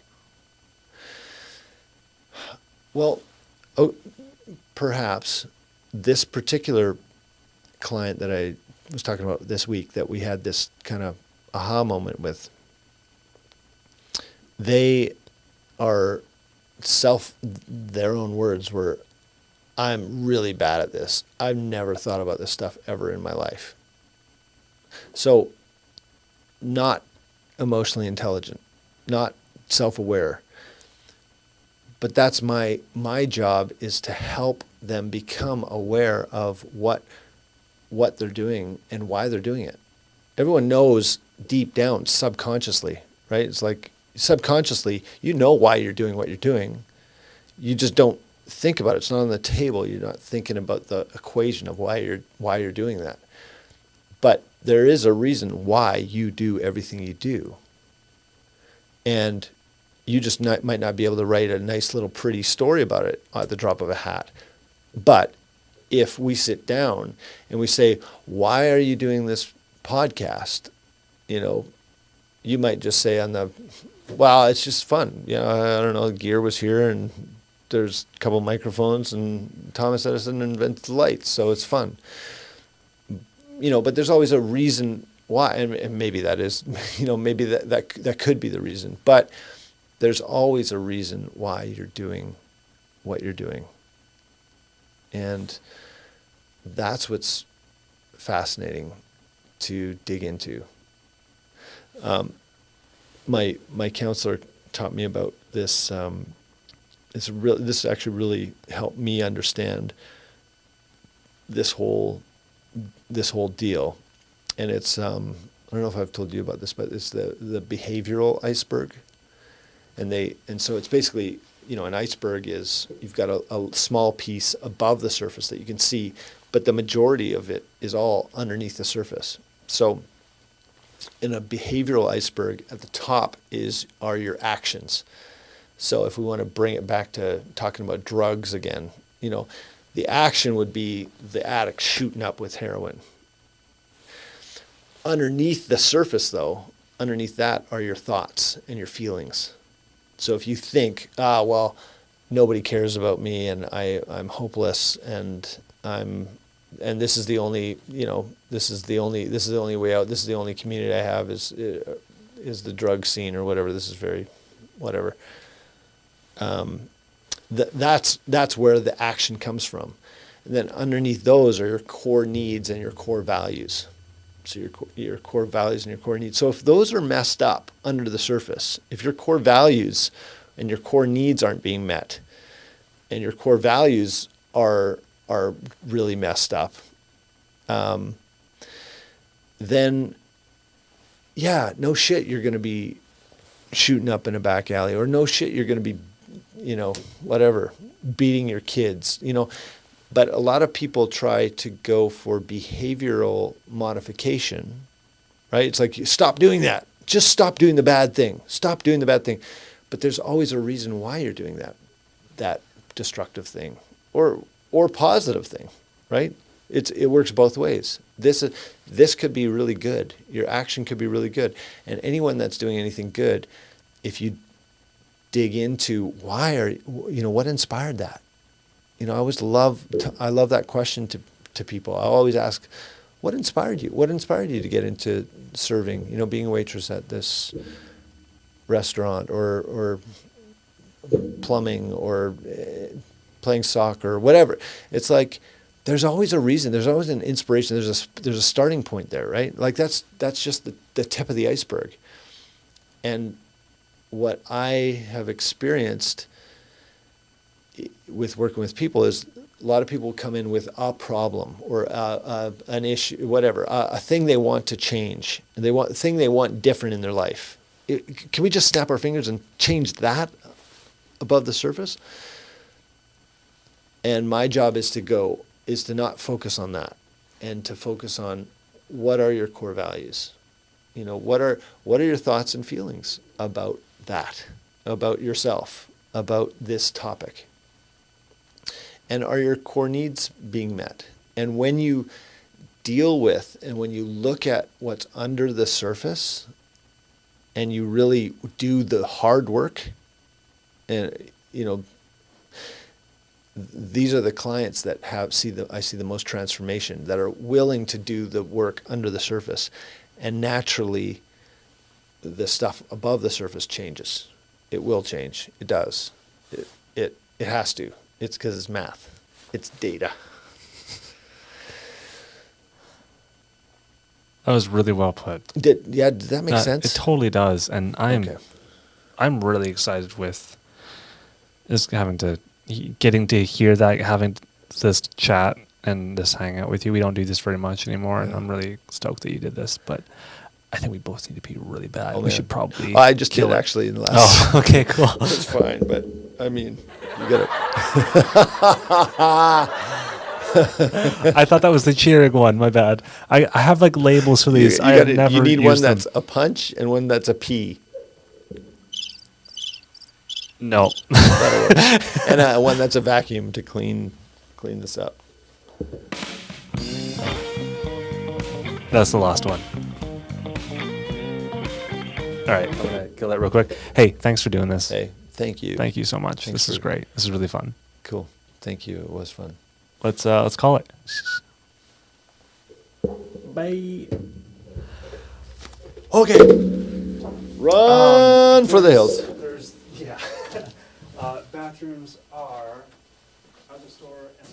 Well, perhaps this particular client that I was talking about this week that we had this kind of aha moment with, they are their own words were, I'm really bad at this. I've never thought about this stuff ever in my life. So not emotionally intelligent, not self-aware. But that's my job, is to help them become aware of what they're doing and why they're doing it. Everyone knows deep down, subconsciously, right? It's like subconsciously, you know why you're doing what you're doing. You just don't think about it. It's not on the table. You're not thinking about the equation of why you're doing that. But there is a reason why you do everything you do. And you just might not be able to write a nice little pretty story about it at the drop of a hat. But if we sit down and we say, why are you doing this podcast? You might just say well, it's just fun. I don't know, gear was here and there's a couple microphones and Thomas Edison invented the lights, so it's fun. But there's always a reason why, and maybe that is, maybe that could be the reason. But there's always a reason why you're doing what you're doing. And that's what's fascinating to dig into. My counselor taught me about this. This actually really helped me understand this whole deal. And it's I don't know if I've told you about this, but it's the behavioral iceberg. And so it's basically, an iceberg is, you've got a small piece above the surface that you can see, but the majority of it is all underneath the surface. So in a behavioral iceberg, at the top are your actions. So if we want to bring it back to talking about drugs again, the action would be the addict shooting up with heroin. Underneath the surface, though, underneath that are your thoughts and your feelings. So if you think, well, nobody cares about me, and I'm hopeless, and this is the only, this is the only way out. This is the only community I have is the drug scene or whatever. This is very, whatever. That's where the action comes from. And then underneath those are your core needs and your core values. So your core values and your core needs. So if those are messed up under the surface, if your core values and your core needs aren't being met, and your core values are really messed up, then yeah, no shit, you're going to be shooting up in a back alley, or no shit, you're going to be, whatever, beating your kids, But a lot of people try to go for behavioral modification, right? It's like, stop doing that. Just stop doing the bad thing. Stop doing the bad thing. But there's always a reason why you're doing that destructive thing or positive thing, right? It works both ways. This could be really good. Your action could be really good. And anyone that's doing anything good, if you dig into what inspired that? I always love that question to people. I always ask, what inspired you? What inspired you to get into serving, being a waitress at this restaurant or plumbing or playing soccer or whatever? It's like, there's always a reason. There's always an inspiration. There's a starting point there, right? Like that's just the tip of the iceberg. And what I have experienced with working with people is a lot of people come in with a problem or an issue, whatever, a thing they want to change. A thing they want different in their life. Can we just snap our fingers and change that above the surface? And my job is to not focus on that, and to focus on what are your core values. What are your thoughts and feelings about that, about yourself, about this topic? And are your core needs being met? And when you deal with and when you look at what's under the surface and you really do the hard work, and these are the clients that I see the most transformation, that are willing to do the work under the surface, and naturally the stuff above the surface changes. It will change. It does. It has to. It's because it's math. It's data. That was really well put. Did that make sense? It totally does. And I'm really excited with just getting to hear that, having this chat and this hangout with you. We don't do this very much anymore, and I'm really stoked that you did this. But I think we both need to pee really bad. We should probably. I just did actually in the last. Oh, okay, cool. It's fine, but I mean, you got it. I thought that was the cheering one. My bad. I have like labels for these. You need one that's a punch and one that's a pee. No. That'll work. And one that's a vacuum to clean this up. That's the last one. All right, I'm going to kill that real quick. Hey, thanks for doing this. Hey, thank you. Thank you so much. This is great. This is really fun. Cool. Thank you. It was fun. Let's call it. Bye. Okay. Run for the hills. Bathrooms are out the store and